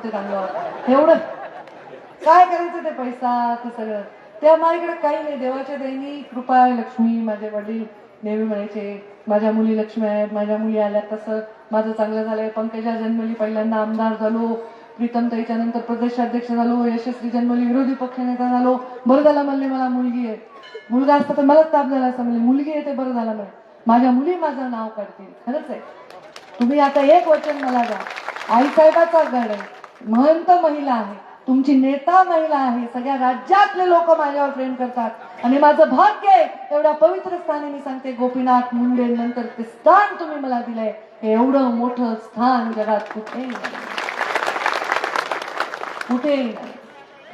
होते अंगावर. एवढं काय करायचं ते पैसा ते सगळं त्या माझ्याकडे काही नाही. देवाच्या दयेने कृपा लक्ष्मी. माझे वडील नेहमी म्हणायचे माझ्या मुली लक्ष्मी आहेत, माझ्या मुली आल्या तसं माझं चांगलं झालंय. पंकजा जन्मली पहिल्यांदा आमदार झालो, प्रीतमताईच्या नंतर प्रदेशाध्यक्ष झालो, यशस्वी जन्मली विरोधी पक्षनेता झालो. बरं झालं म्हणले मला मुलगी आहे. मुलगा असता तर मलाच ताप झाला असं म्हणले. मुलगी आहे ते बरं झालं म्हणले. माझ्या मुली माझं नाव काढतील. खरंच आहे. तुम्ही आता एक वचन मला द्या. आईसाहेबाचा गड आहे, महंत महिला आहे, तुमची नेता महिला आहे, सगळ्या राज्यातले लोक माझ्यावर प्रेम करतात आणि माझं भाग्य आहे एवढ्या पवित्र स्थानी मी सांगते गोपीनाथ मुंडे नंतर ते स्थान तुम्ही मला दिलंय. हे एवढं मोठं स्थान जगात कुठेही नाही. कुठेही नाही.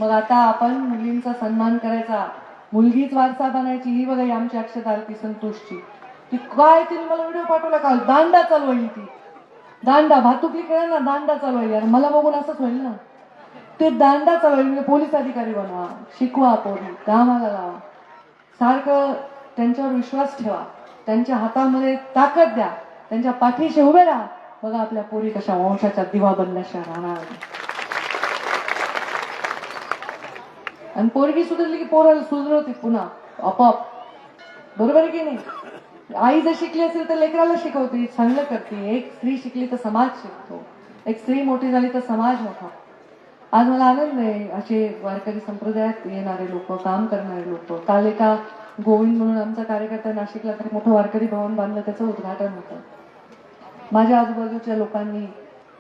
मग आता आपण मुलींचा सन्मान करायचा, मुलगीच वारसा बनायची. ही बघा ही आमची अक्षता आरती संतोषची. ती काय तिने मला व्हिडिओ पाठवला काल. दांडा चालवायली ती. दांडा भातुकली खेळ ना दांडा चालवायली. आणि मला बघून असंच होईल ना. ते दांडा चालवायली म्हणजे पोलीस अधिकारी बनवा, शिकवा, पोरी कामाला लावा, सारखं त्यांच्यावर विश्वास ठेवा, त्यांच्या हातामध्ये ताकद द्या, त्यांच्या पाठीशी उभे राहा. बघा आपल्या पोरी कशा वंशाच्या दिवा बनल्याशा राहणार. आणि पोरगी सुधारली की पोराला सुधरवते पुन्हा आपोआप. बरोबर आहे की नाही. आई जर शिकली असेल तर लेकराला शिकवते, चांगलं करते. एक स्त्री शिकली तर समाज शिकतो, एक स्त्री मोठी झाली तर समाज मोठा. आज मला आनंद आहे असे वारकरी संप्रदायात येणारे लोक, काम करणारे लोक. काल एका गोविंद म्हणून आमचा कार्यकर्ता नाशिकला तर मोठं वारकरी भवन बांधलं, त्याचं उद्घाटन होतं. माझ्या आजूबाजूच्या लोकांनी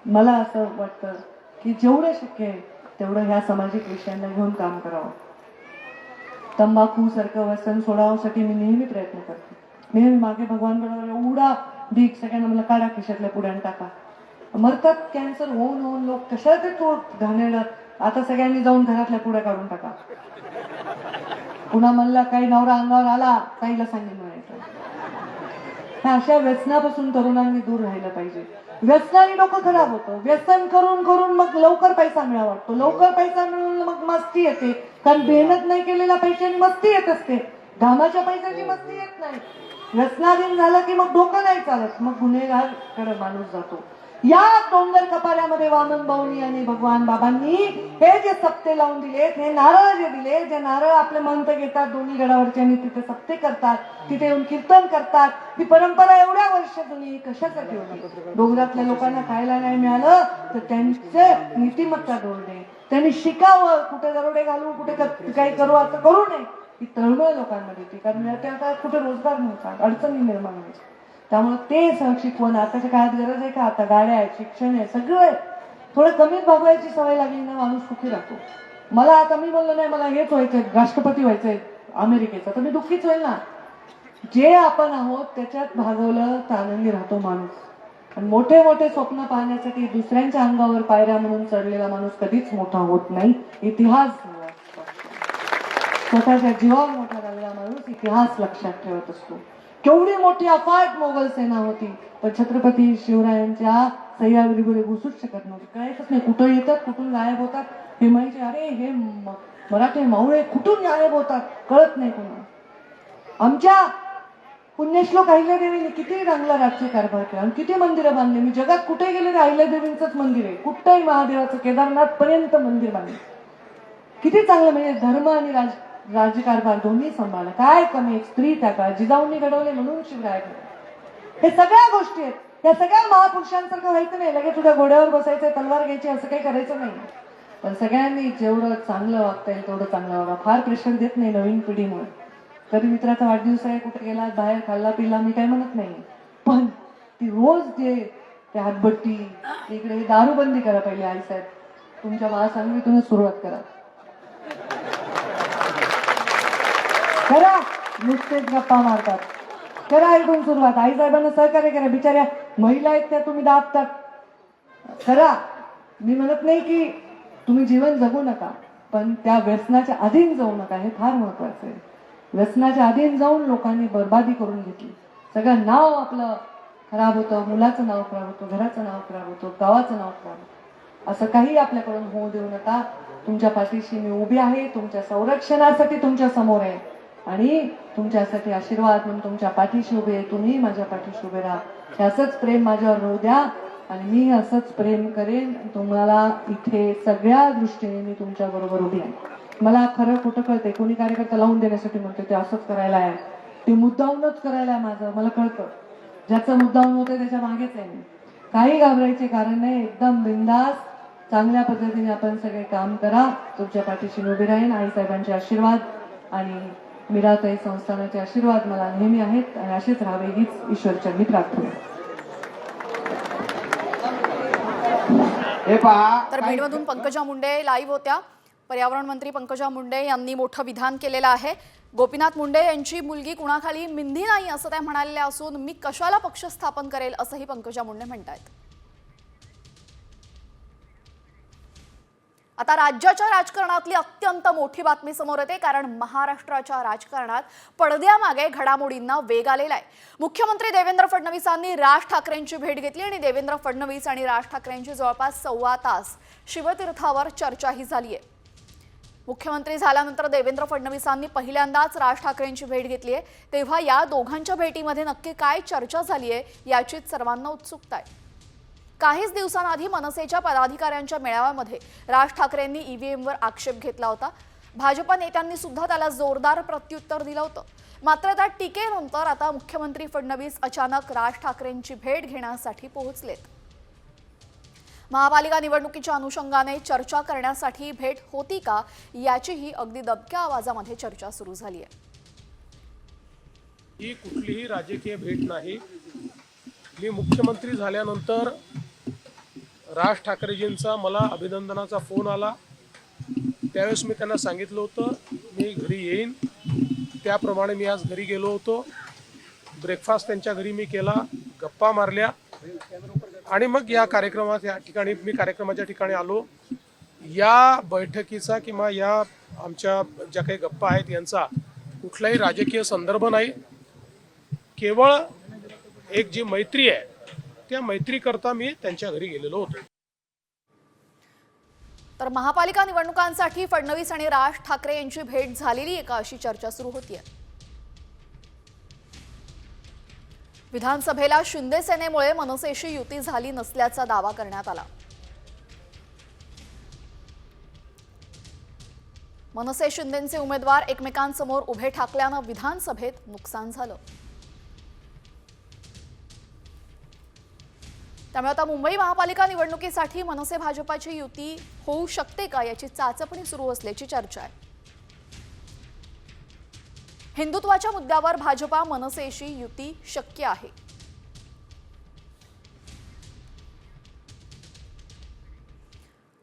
मला असं वाटतं की जेवढं शक्य आहे तेवढं ह्या सामाजिक विषयांना घेऊन काम करावं. तंबाखू सारखं व्यसन सोडावसाठी मी नेहमी प्रयत्न करते. नेहमी मागे भगवान बरोबर एवढा भीक सगळ्यांना मला काढा खिशातल्या पुढ्यान टाका. मरतात कॅन्सर होऊन होऊन लोक. कशा ते तो घाणेरडा. आता सगळ्यांनी जाऊन घरातल्या पुढ्या काढून टाका. पुन्हा म्हणला काही नवरा अंगावर आला ताईला सांगेन म्हणायचं. अशा व्यसनापासून तरुणांनी दूर राहिलं पाहिजे. व्यसनाने डोकं खराब होतं. व्यसन करून करून मग लवकर पैसा मिळावा वाटतो. लवकर पैसा मिळून मग मस्ती येते. कारण मेहनत नाही केलेल्या पैशाने मस्ती येत असते, घामाच्या पैशाची मस्ती येत नाही. व्यसनाधीन झालं की मग डोकं नाही चालत, मग गुन्हेगार कडे माणूस जातो. या डोंगर कपाऱ्यामध्ये वामन भाऊनी आणि भगवान बाबांनी हे जे सप्ते लावून दिलेत, हे नारळ जे दिले, जे नारळ आपले मंत घेतात दोन्ही गडावरचे आणि तिथे सप्ते करतात, तिथे येऊन कीर्तन करतात. ही परंपरा एवढ्या वर्ष जुनी कशासाठी होती. डोंगरातल्या लोकांना खायला नाही मिळालं तर त्यांचे नीतिमत्ता डोळणे, त्यांनी शिकावं. कुठे दरोडे घालू, कुठे काही करू, असं करू नये. ही तळमळ लोकांमध्ये होती. कारण त्या काळात कुठे रोजगार नव्हता, अडचणी निर्माण व्हायच्या. त्यामुळे ते शिकवण आताच्या काळात गरज आहे का. आता गाड्या आहेत, शिक्षण आहे, सगळं आहे. थोडं कमीच भागवायची सवय लागली ना माणूस सुखी राहतो. मला आता मी म्हणलं नाही मला हेच व्हायचंय, राष्ट्रपती व्हायचंय अमेरिकेचा, तर मी दुःखीच होईल ना. जे आपण आहोत त्याच्यात भागवलं तर आनंदी राहतो माणूस. आणि मोठे मोठे स्वप्न पाहण्यासाठी दुसऱ्यांच्या अंगावर पायऱ्या म्हणून चढलेला माणूस कधीच मोठा होत नाही. इतिहास स्वतःच्या जीवावर मोठा झालेला माणूस इतिहास लक्षात ठेवत असतो. केवढी मोठी अफाट मोगल सेना होती, पण छत्रपती शिवरायांच्या सह्याद्रीमध्ये घुसूच शकत नव्हती. कळायचंच नाही कुठं येतात, कुठून गायब होतात. हे म्हणजे अरे हे मराठे मावळे कुठून गायब होतात कळत नाही कोणाला. आमच्या पुण्यश्लोक अहिल्यादेवीने किती चांगला राज्य कारभार केला, किती मंदिरं बांधली. मी जगात कुठे गेले रे अहिल्यादेवींचंच मंदिर आहे. कुठंही महादेवाचं केदारनाथ पर्यंत मंदिर बांधले. किती चांगलं. म्हणजे धर्म आणि राजकारभार दोन्ही सांभाळलं. काय कमी एक स्त्री त्या काळात जिजाऊंनी घडवले म्हणून शिवराय घडवले. हे सगळ्या गोष्टी आहेत. या सगळ्या महापुरुषांसारखं व्हायचं नाही. लगेच तुझ्या घोड्यावर बसायचं, तलवार घ्यायची, असं काही करायचं नाही. पण सगळ्यांनी जेवढं चांगलं वागता येईल तेवढं चांगलं वागा. फार प्रेशर देत नाही नवीन पिढीमुळे. कधी मित्राचा वाढदिवस आहे, कुठे गेला, बाहेर खाल्ला पिल्ला, मी काही म्हणत नाही. पण ती रोज जे ते हातभट्टी इकडे दारूबंदी करा पहिले. आई साहेब तुमच्या महासांगवीतूनच सुरुवात करा. करा, नुसतेच गप्पा मारतात. करा इथून सुरुवात. आई साहेबांना सहकार्य करा. बिचाऱ्या महिला आहेत त्या तुम्ही दाबतात. करा. मी म्हणत नाही की तुम्ही जीवन जगू नका, पण त्या व्यसनाच्या अधीन जाऊ नका. हे फार महत्वाचं आहे. व्यसनाच्या अधीन जाऊन लोकांनी बर्बादी करून घेतली. सगळं नाव आपलं खराब होतं, मुलाचं नाव खराब होतं, घराचं नाव खराब होतं, गावाचं नाव खराब होतं. असं काही आपल्याकडून होऊ देऊ नका. तुमच्या पाठीशी मी उभी आहे, तुमच्या संरक्षणासाठी तुमच्या समोर आहे आणि तुमच्यासाठी आशीर्वाद म्हणून तुमच्या पाठीशी उभे आहे. तुम्ही माझ्या पाठीशी उभे राहा. असंच प्रेम माझ्यावर राहू द्या आणि मी असंच प्रेम करेन. तुम्हाला इथे सगळ्या दृष्टीने मी तुमच्या बरोबर उभी आहे. मला खरं खोटं कळते, कोणी कार्यकर्ता लावून देण्यासाठी म्हणतो ते असंच करायला आहे, ते मुद्दामूनच करायला आहे. माझं मला कळतं, ज्याचं मुद्दामून होतं त्याच्या मागेच आहे मी. काही घाबरायचे कारण नाही, एकदम बिंदास चांगल्या पद्धतीने आपण सगळे काम करा. तुमच्या पाठीशी उभी राहीन. आईसाहेबांचे आशीर्वाद आणि मीराताई संस्थानाचे आशीर्वाद मला नेहमी आहेत आणि असेच राहावे हीच ईश्वरचरणी प्रार्थना. तर बीडमधून पंकजा मुंडे लाईव्ह होत्या. पर्यावरण मंत्री पंकजा मुंडे यांनी मोठं विधान केलेलं आहे. गोपीनाथ मुंडे यांची मुलगी कुणाखाली मिंदी नाही असं त्या म्हणालेल्या असून मी कशाला पक्ष स्थापन करेल असंही पंकजा मुंडे म्हणतायत. आता राज्याच्या राजकारणातली अत्यंत मोठी बातमी समोर येते, कारण महाराष्ट्राच्या राजकारणात पडद्यामागे घडामोडींना वेग आलेला आहे. मुख्यमंत्री देवेंद्र फडणवीसांनी राज ठाकरेंची भेट घेतली आणि देवेंद्र फडणवीस आणि राज ठाकरेंची जवळपास 1.25 तास शिवतीर्थावर चर्चाही झाली आहे. मुख्यमंत्री झाल्यानंतर देवेंद्र फडणवीसांनी पहिल्यांदाच राज ठाकरेंची भेट घेतली आहे. तेव्हा या दोघांच्या भेटीमध्ये नक्की काय चर्चा झाली आहे याचीच सर्वांना उत्सुकता आहे. काहीच दिवसांआधी मनसेच्या पदाधिकाऱ्यांच्या मेळाव्यामध्ये राज ठाकरेंनी ईव्हीएमवर आक्षेप घेतला होता. भाजपा नेत्यांनी सुद्धा त्याला जोरदार प्रत्युत्तर दिलं होतं. मात्र त्या टीकेनंतर आता मुख्यमंत्री फडणवीस अचानक राज ठाकरेंची भेट घेण्यासाठी पोहोचलेत. महापालिका निवडणुकीच्या अनुषंगाने चर्चा करण्यासाठी भेट होती का याचीही अगदी दबक्या आवाजामध्ये चर्चा सुरू झाली आहे. ही कुठलीही राजकीय भेट नाही. मी मुख्यमंत्री झाल्यानंतर राज ठाकरेजींचा मला अभिनंदनाचा फोन आला. त्यावेळेस मी त्यांना सांगितलं होतं मी घरी येईन. त्याप्रमाणे मी आज घरी गेलो होतो. ब्रेकफास्ट त्यांच्या घरी मी केला, गप्पा मारल्या आणि मग या कार्यक्रमाच्या ठिकाणी आलो. या बैठकीचा किंवा या आमच्या ज्या काही गप्पा आहेत यांचा कुठलाही राजकीय संदर्भ नाही. केवळ एक जी मैत्री आहे त्या मैत्रीकरता मी त्यांच्या घरी गेलेलो होतो. तर महापालिका निवडणुकांसाठी फडणवीस आणि राज ठाकरे यांची भेट झालेली आहे का अशी चर्चा सुरू होतीये. विधानसभेला शिंदे सेनेमुळे मनसेशी युती झाली नसल्याचा दावा करण्यात आला. मनसे शिंदेचे उमेदवार एकमेकांसमोर उभे ठाकल्यानं विधानसभेत नुकसान झालं. त्यामुळे आता मुंबई महापालिका निवडणुकीसाठी मनसे भाजपाची युती होऊ शकते का याची चाचपणी सुरू असल्याची चर्चा आहे. हिंदुत्वाच्या मुद्द्यावर भाजपा मनसेशी युती शक्य आहे.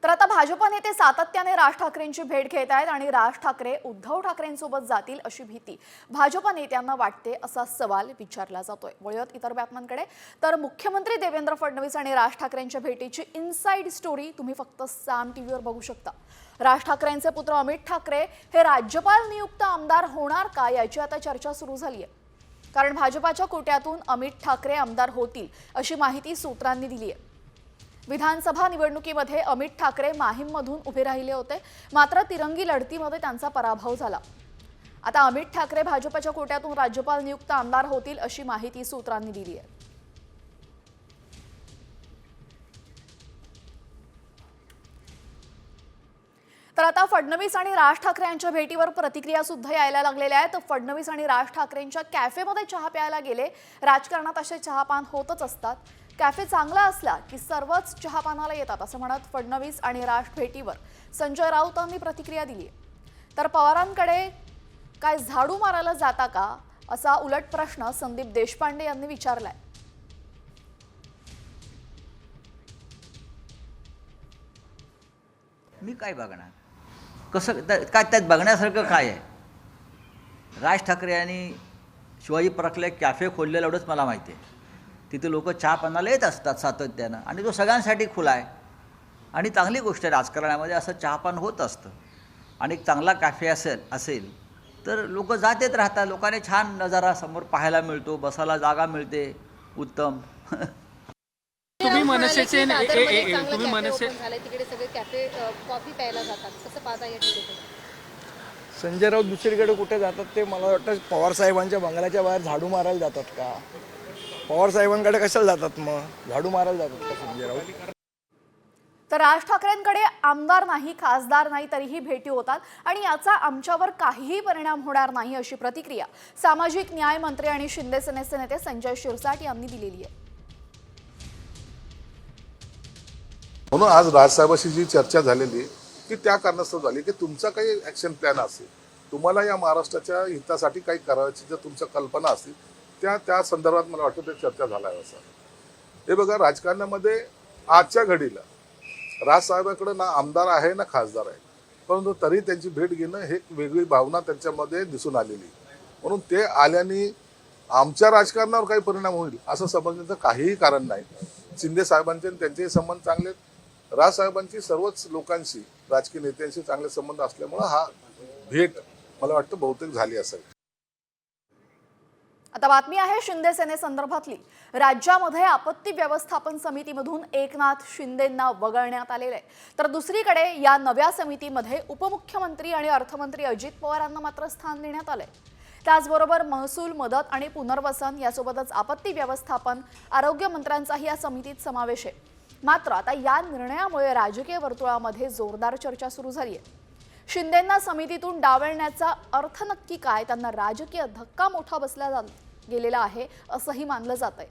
तर आता भाजप नेते सातत्याने राज ठाकरेंची भेट घेत आहेत आणि राज ठाकरे उद्धव ठाकरेंसोबत जातील अशी भीती भाजप नेत्यांना वाटते असा सवाल विचारला जातोय. वळूयात इतर बातम्यांकडे. तर मुख्यमंत्री देवेंद्र फडणवीस आणि राज ठाकरेंच्या भेटीची इनसाइड स्टोरी तुम्ही फक्त साम टीव्हीवर बघू शकता. राज ठाकरेंचे पुत्र अमित ठाकरे हे राज्यपाल नियुक्त आमदार होणार का याची आता चर्चा सुरू झाली आहे. कारण भाजपाच्या कोट्यातून अमित ठाकरे आमदार होतील अशी माहिती सूत्रांनी दिली आहे. विधानसभा निवडणुकीमध्ये अमित ठाकरे माहीममधून उभे राहिले होते, मात्र तिरंगी लढतीमध्ये त्यांचा पराभव झाला. आता अमित ठाकरे भाजपच्या कोट्यातून राज्यपाल नियुक्त आमदार होतील अशी माहिती सूत्रांनी दिली आहे. तर आता फडणवीस आणि राज ठाकरे यांच्या भेटीवर प्रतिक्रिया सुद्धा यायला लागलेल्या आहेत. फडणवीस आणि राज ठाकरेंच्या कॅफेमध्ये चहा प्यायला गेले. राजकारणात असे चहापान होतच असतात. कॅफे चांगला असला की सर्वच चहापानाला येतात असं म्हणत फडणवीस आणि राज भेटीवर संजय राऊतांनी प्रतिक्रिया दिली आहे. तर पवारांकडे काय झाडू मारायला जाता का असा उलट प्रश्न संदीप देशपांडे यांनी विचारलाय. मी काय बघणार, कसं काय त्यात बघण्यासारखं काय आहे. राज ठाकरे यांनी शिवाजी पार्कला कॅफे खोललेलं एवढंच मला माहिती आहे. तिथे लोक चहा पानाला येत असतात सातत्यानं आणि तो सगळ्यांसाठी खुला आहे आणि चांगली गोष्ट आहे. राजकारणामध्ये असं चहापान होत असतं आणि एक चांगला कॅफे असेल तर लोक जात येत राहतात. लोकांनी छान नजारा समोर पाहायला मिळतो, बसायला जागा मिळते, उत्तम. तुम्ही मनसेचे तुम्ही मनसे तिकडे सगळे कॅफे कॉफी प्यायला जातात, कसं पाहता या ठिकाणी? संजय राऊत दुसरीकडे कुठे जातात ते मला वाटतं पवार साहेबांच्या बंगल्याच्या बाहेर झाडू मारायला जातात का. पवार साहेबांकडे कशाला जातात मग? झाडू मारायला जातात का संजय राऊत? तर राज ठाकरेंकडे आमदार नाही, खासदार नाही, तरीही भेटी होतात आणि याचा आमच्यावर काहीही परिणाम होणार नाही, अशी प्रतिक्रिया सामाजिक न्याय मंत्री आणि शिंदे सेनेचे नेते संजय शिरसाट यांनी दिलेली आहे. म्हणून आज राजसाहेबांशी जी चर्चा झालेली की त्या कारणास्तव झाली की तुमचा काही ॲक्शन प्लॅन असेल, तुम्हाला या महाराष्ट्राच्या हितासाठी काही करायची जर तुमच्या कल्पना असतील त्या संदर्भात मला वाटतं ते चर्चा झाला आहे. असं हे बघा, राजकारणामध्ये आजच्या घडीला राजसाहेबांकडे ना आमदार आहे ना खासदार आहे, परंतु तरी त्यांची भेट घेणं हे एक वेगळी भावना त्यांच्यामध्ये दिसून आलेली. म्हणून ते आल्याने आमच्या राजकारणावर काही परिणाम होईल असं समजण्याचं काहीही कारण नाही. शिंदे साहेबांचे आणि त्यांचेही संबंध चांगले, राजसाहेबांची सर्वच लोकांशी, राजकीय नेत्यांशी चांगले संबंध असल्यामुळं हा भेट मला वाटतं बहुतेक झाली असेल. आता बातमी आहे शिंदे सेने संदर्भातली. राज्यामध्ये आपत्ती व्यवस्थापन समितीमधून एकनाथ शिंदेंना वगळण्यात आलेलं आहे, तर दुसरीकडे या नव्या समितीमध्ये उपमुख्यमंत्री आणि अर्थमंत्री अजित पवारांना मात्र स्थान देण्यात आलंय. त्याचबरोबर महसूल, मदत आणि पुनर्वसन यासोबतच आपत्ती व्यवस्थापन, आरोग्य मंत्र्यांचाही या समितीत समावेश आहे. मात्र आता या निर्णयामुळे राजकीय वर्तुळामध्ये जोरदार चर्चा सुरू झाली आहे. शिंदेंना समितीतून डावलण्याचा अर्थ नक्की काय? त्यांना राजकीय धक्का मोठा बसला गेलेला आहे असंही मानलं जात आहे.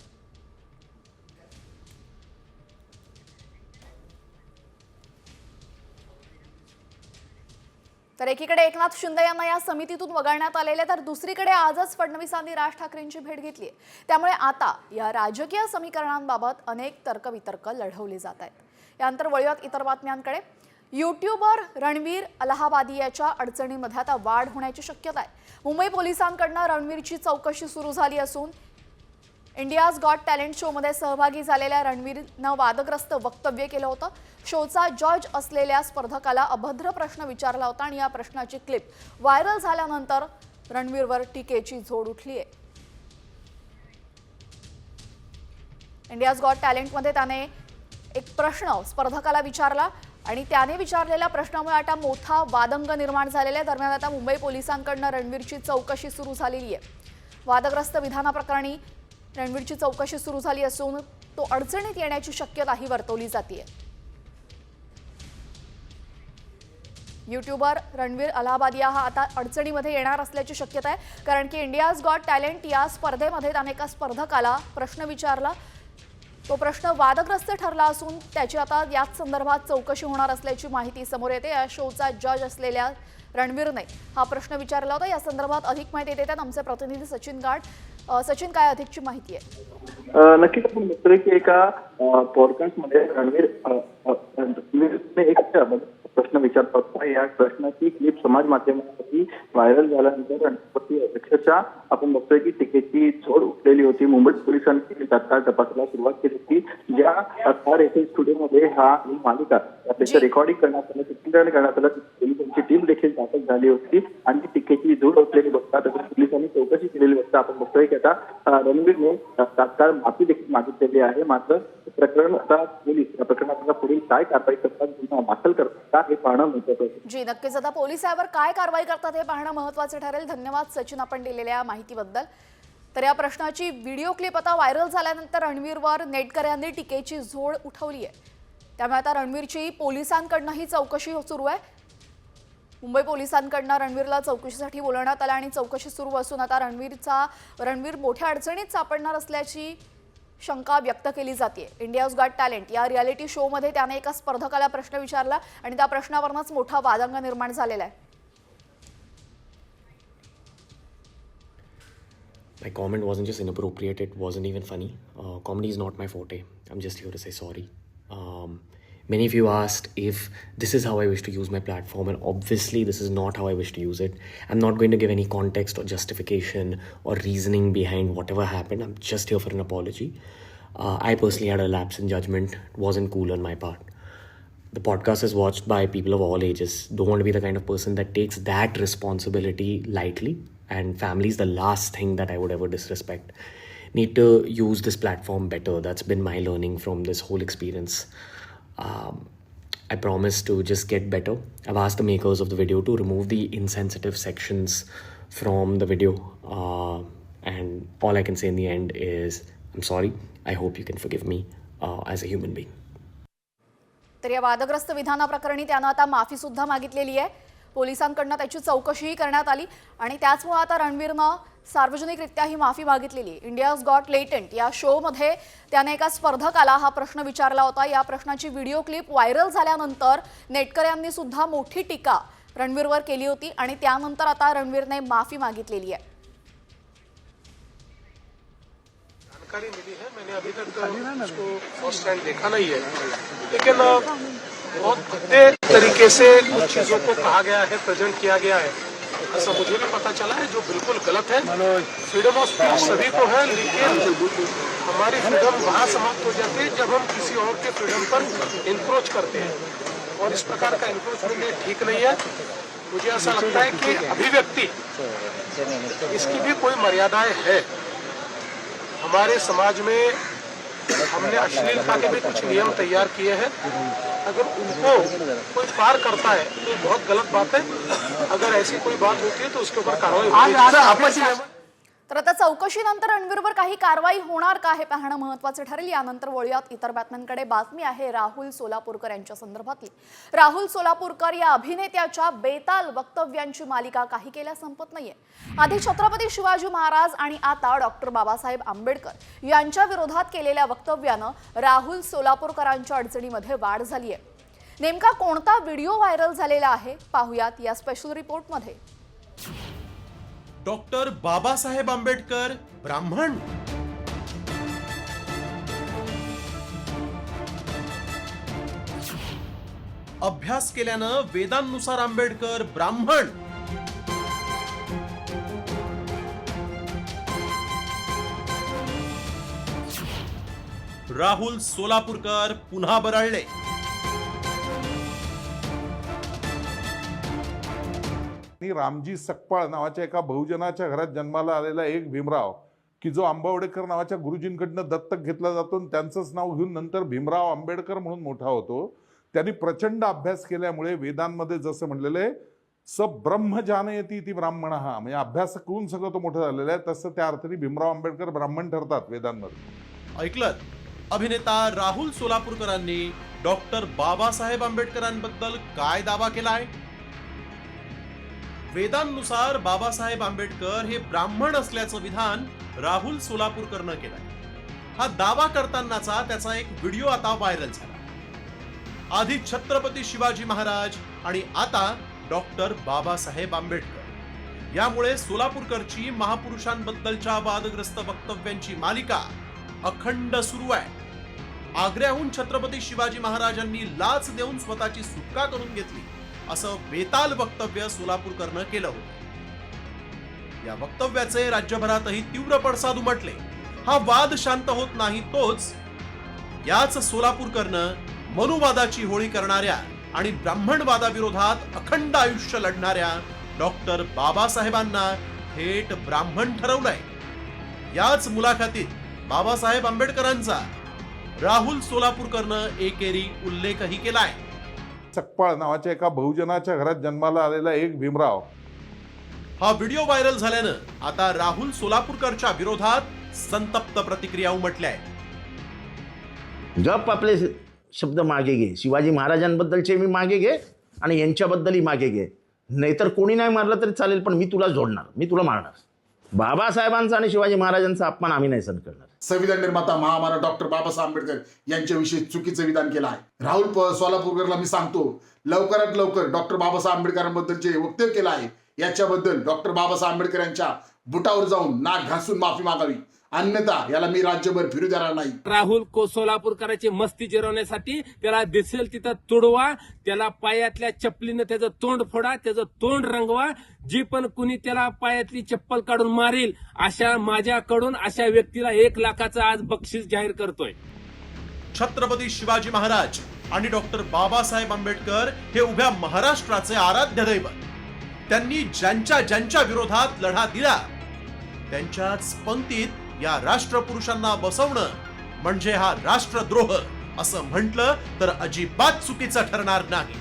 तर एकीकडे एकनाथ शिंदे यांना या समितीतून वगळण्यात आलेले, तर दुसरीकडे आजच फडणवीसांनी राज ठाकरेंची भेट घेतली आहे. त्यामुळे आता या राजकीय समीकरणांबाबत अनेक तर्कवितर्क लढवले जात आहेत. यानंतर वळूयात इतर बातम्यांकडे. यूट्यूबर रणवीर अलाहाबादियाच्या अडचणीमध्ये आता वाढ होण्याची शक्यता आहे. मुंबई पोलिसांकडून रणवीरची चौकशी सुरू झाली असून इंडियाज गॉट टॅलेंट शोमध्ये सहभागी झालेल्या रणवीरनं वादग्रस्त वक्तव्य केलं होतं. शोचा जज असलेल्या स्पर्धकाला अभद्र प्रश्न विचारला होता आणि या प्रश्नाची क्लिप व्हायरल झाल्यानंतर रणवीरवर टीकेची झोड उठली आहे. इंडियाज गॉट टॅलेंटमध्ये त्याने एक प्रश्न स्पर्धकाला विचारला आणि त्याने विचारलेल्या प्रश्नामुळे आता मोठा वादंग निर्माण झालेला आहे. दरम्यान आता मुंबई पोलिसांकडून रणवीरची चौकशी सुरू झालेली आहे. वादग्रस्त विधानाप्रकरणी रणवीरची चौकशी सुरू झाली असून तो अडचणीत येण्याची शक्यताही वर्तवली जाते. यूट्यूबर रणवीर अलाहाबादिया हा आता अडचणीमध्ये येणार असल्याची शक्यता आहे, कारण की इंडियाज गॉट टॅलेंट या स्पर्धेमध्ये त्याने एका स्पर्धकाला प्रश्न विचारला. तो प्रश्न वादग्रस्त ठरला असून त्याची आता याच संदर्भात चौकशी होणार असल्याची माहिती समोर येते. या शोचा जज असलेल्या रणवीरने हा प्रश्न विचारला होता. या संदर्भात अधिक माहिती देतात आमचे प्रतिनिधी सचिन गाड. सचिन, काय अधिकची माहिती आहे? नक्कीच आपण बघतोय की एका पॉडकास्टमध्ये रणवीरने एक प्रश्न विचारला होता. या प्रश्नाची क्लिप समाज माध्यमांवरती व्हायरल झाल्यानंतर रणवीरवरती अध्यक्षाच्या आपण बघतोय की टीकेची झोड उठलेली होती. मुंबई पोलिसांनी तात्काळ तपासाला सुरुवात केली होती. ज्या स्टार एफ स्टुडिओमध्ये हा मालिका त्याचं रेकॉर्डिंग करण्यात आलं, चित्रीकरण करण्यात आलं, पोलिसांची टीम देखील दाखल झाली होती आणि टीकेची झोड उठलेली बघता पोलिसांनी चौकशी केलेली बघता आपण बघतोय की आता रणवीरने तात्काळ माफी देखील मागितलेली आहे. मात्र प्रकरण आता पोलीस या प्रकरणात पुढील काय कारवाई करतात, गुन्हा दाखल करतात हे पाहणं महत्त्वाचं आहे. जी नक्कीच, आता पोलीस यावर काय कारवाई करतात हे पाहणं महत्त्वाचं ठरेल. धन्यवाद सचिन आपण दिलेल्या माहितीबद्दल. तर या प्रश्नाची व्हिडिओ क्लिप आता व्हायरल झाल्यानंतर रणवीरवर नेटकऱ्यांनी टीकेची झोड उठवली आहे. त्यामुळे आता रणवीरची पोलिसांकडूनही चौकशी सुरू आहे. मुंबई पोलिसांकडून रणवीरला चौकशीसाठी बोलवण्यात आलं आणि चौकशी सुरू असून आता रणवीर मोठ्या अडचणीत सापडणार असल्याची शंका व्यक्त केली जाते. इंडियाज गॉट टॅलेंट या रियालिटी शोमध्ये त्याने एका स्पर्धकाला प्रश्न विचारला आणि त्या प्रश्नावरूनच मोठा वादंग निर्माण झालेला आहे. My comment wasn't just inappropriate, it wasn't even funny. Comedy is not my forte. I'm just here to say sorry. Many of you asked if this is how I wish to use my platform, and obviously this is not how I wish to use it. I'm not going to give any context or justification or reasoning behind whatever happened. I'm just here for an apology. I personally had a lapse in judgment. It wasn't cool on my part. The podcast is watched by people of all ages. Don't want to be the kind of person that takes that responsibility lightly. And family is the last thing that I would ever disrespect. Need to use this platform better. That's been my learning from this whole experience. I promise to just get better. I've asked the makers of the video to remove the insensitive sections from the video. And all I can say in the end is I'm sorry. I hope you can forgive me as a human being. तर या वादग्रस्त विधानाप्रकरणी त्यानं आता माफी सुद्धा मागितलेली आहे. पोलिसांकडनं त्याची चौकशीही करण्यात आली आणि त्याचमुळे आता रणवीरनं सार्वजनिकरित्या ही माफी मागितलेली. इंडियाज गॉट लेटेंट या शोमध्ये त्याने एका स्पर्धकाला हा प्रश्न विचारला होता. या प्रश्नाची व्हिडिओ क्लिप व्हायरल झाल्यानंतर नेटकऱ्यांनी सुद्धा मोठी टीका रणवीरवर केली होती आणि त्यानंतर आता रणवीरने माफी मागितलेली आहे. जानकारी मिली है, मैंने अभी तक उसको फर्स्ट हैंड देखा नहीं है, लेकिन बहुत भद्दे तरीके से कुछ चीजों को कहा गया है, प्रेजेंट किया गया है, ऐसा मुझे भी पता चला है, जो बिल्कुल गलत है. फ्रीडम ऑफ स्पीच सभी को है, लेकिन हमारी फ्रीडम वहाँ समाप्त हो जाती है जब हम किसी और के फ्रीडम पर इंक्रोच करते हैं, और इस प्रकार का इंक्रोचमेंट ठीक नहीं है. मुझे ऐसा लगता है कि अभिव्यक्ति इसकी भी कोई मर्यादाएं है. हमारे समाज में हमने अश्लीलता के भी कुछ नियम तैयार किए हैं. अगर उनको कोई पार करता है तो बहुत गलत बात है. अगर ऐसी कोई बात होती है तो उसके ऊपर कार्रवाई होती है. तर आता चौकशीनंतर रणवीरवर काही कारवाई होणार का हे पाहणं महत्त्वाचं ठरेल. यानंतर वळूयात इतर बातम्यांकडे. बातमी आहे राहुल सोलापूरकर यांच्या संदर्भातली. राहुल सोलापूरकर या अभिनेत्याच्या बेताल वक्तव्यांची मालिका काही केल्या संपत नाहीये. आधी छत्रपती शिवाजी महाराज आणि आता डॉक्टर बाबासाहेब आंबेडकर यांच्या विरोधात केलेल्या वक्तव्यानं राहुल सोलापूरकरांच्या अडचणीमध्ये वाढ झाली आहे. नेमका कोणता व्हिडिओ व्हायरल झालेला आहे पाहूयात या स्पेशल रिपोर्टमध्ये. डॉक्टर बाबासाहेब आंबेडकर ब्राह्मण. अभ्यास केल्यानं वेदांनुसार आंबेडकर ब्राह्मण. राहुल सोलापूरकर पुन्हा बरळले. रामजी सकपाळ नावाच्या एका बहुजनाच्या घरात जन्माला आलेला एक भीमराव, की जो आंबावडेकर नावाच्या गुरुजींकडनं दत्तक घेतला जातो आणि त्यांचंच नाव घेऊन नंतर भीमराव आंबेडकर म्हणून मोठा होतो. त्यांनी प्रचंड अभ्यास केल्यामुळे वेदांमध्ये जसं म्हणलेलं आहे स ब्रह्म जानयती ती ब्राह्मण, हा म्हणजे अभ्यास करून सगळं तो मोठं झालेला आहे, तसं त्या अर्थाने भीमराव आंबेडकर ब्राह्मण ठरतात वेदांमध्ये. ऐकलं, अभिनेता राहुल सोलापूरकरांनी डॉक्टर बाबासाहेब आंबेडकरांबद्दल काय दावा केलाय? वेदांनुसार बाबासाहेब आंबेडकर हे ब्राह्मण असल्याचं विधान राहुल सोलापूरकरनं केलंय. हा दावा करतानाचा त्याचा एक व्हिडिओ आता व्हायरल झाला. आधी छत्रपती शिवाजी महाराज आणि आता डॉक्टर बाबासाहेब आंबेडकर. यामुळे सोलापूरकरची महापुरुषांबद्दलच्या वादग्रस्त वक्तव्यांची मालिका अखंड सुरू आहे. आग्र्याहून छत्रपती शिवाजी महाराजांनी लाच देऊन स्वतःची सुटका करून घेतली असं बेताल वक्तव्य सोलापूरकरनं केलं होतं. या वक्तव्याचे राज्यभरातही तीव्र पडसाद उमटले. हा वाद शांत होत नाही तोच याच सोलापूरकरनं मनुवादाची होळी करणाऱ्या आणि ब्राह्मणवादाविरोधात अखंड आयुष्य लढणाऱ्या डॉक्टर बाबासाहेबांना थेट ब्राह्मण ठरवलंय. याच मुलाखतीत बाबासाहेब आंबेडकरांचा राहुल सोलापूरकरनं एकेरी उल्लेखही केलाय. सकपाळ नावाच्या एका बहुजनाच्या घरात जन्माला आलेला एक भीमराव. हा व्हिडिओ व्हायरल झाल्यानं आता राहुल सोलापूरकरच्या विरोधात संतप्त प्रतिक्रिया उमटल्या आहेत. गप आपले शब्द मागे घे. शिवाजी महाराजांबद्दलचे मी मागे घे आणि यांच्याबद्दलही मागे घे. नाहीतर कोणी नाही मारलं तरी चालेल, पण मी तुला जोडणार, मी तुला मारणार. बाबासाहेबांचा आणि शिवाजी महाराजांचा अपमान आम्ही नाही सहन करणार. संविधान निर्माता महामानव डॉक्टर बाबासाहेब आंबेडकर यांच्याविषयी चुकीचं विधान केलं आहे. राहुल सोलापूरकरला मी सांगतो, लवकरात लवकर डॉक्टर बाबासाहेब आंबेडकरांबद्दल जे वक्तव्य केलं आहे याच्याबद्दल डॉक्टर बाबासाहेब आंबेडकर यांच्या बुटावर जाऊन नाक घासून माफी मागावी, अन्यथा याला मी राज्यभर फिरू देणार नाही. राहुल सोलापूरकरांची मस्ती जिरवण्यासाठी त्याला दिसेल तिथं तुडवा, त्याला पायातल्या चपलीनं त्याचं तोंड फोडा, त्याचं तोंड रंगवा. जी पण कुणी त्याला पायातली चप्पल काढून मारेल अशा माझ्याकडून अशा व्यक्तीला 1 लाखाचं आज बक्षीस जाहीर करतोय. छत्रपती शिवाजी महाराज आणि डॉक्टर बाबासाहेब आंबेडकर हे उभ्या महाराष्ट्राचे आराध्य दैवत. त्यांनी ज्यांच्या ज्यांच्या विरोधात लढा दिला त्यांच्याच पंक्तीत या राष्ट्रपुरुषांना बसवणं म्हणजे हा राष्ट्रद्रोह असं म्हटलं तर अजिबात चुकीचं ठरणार नाही.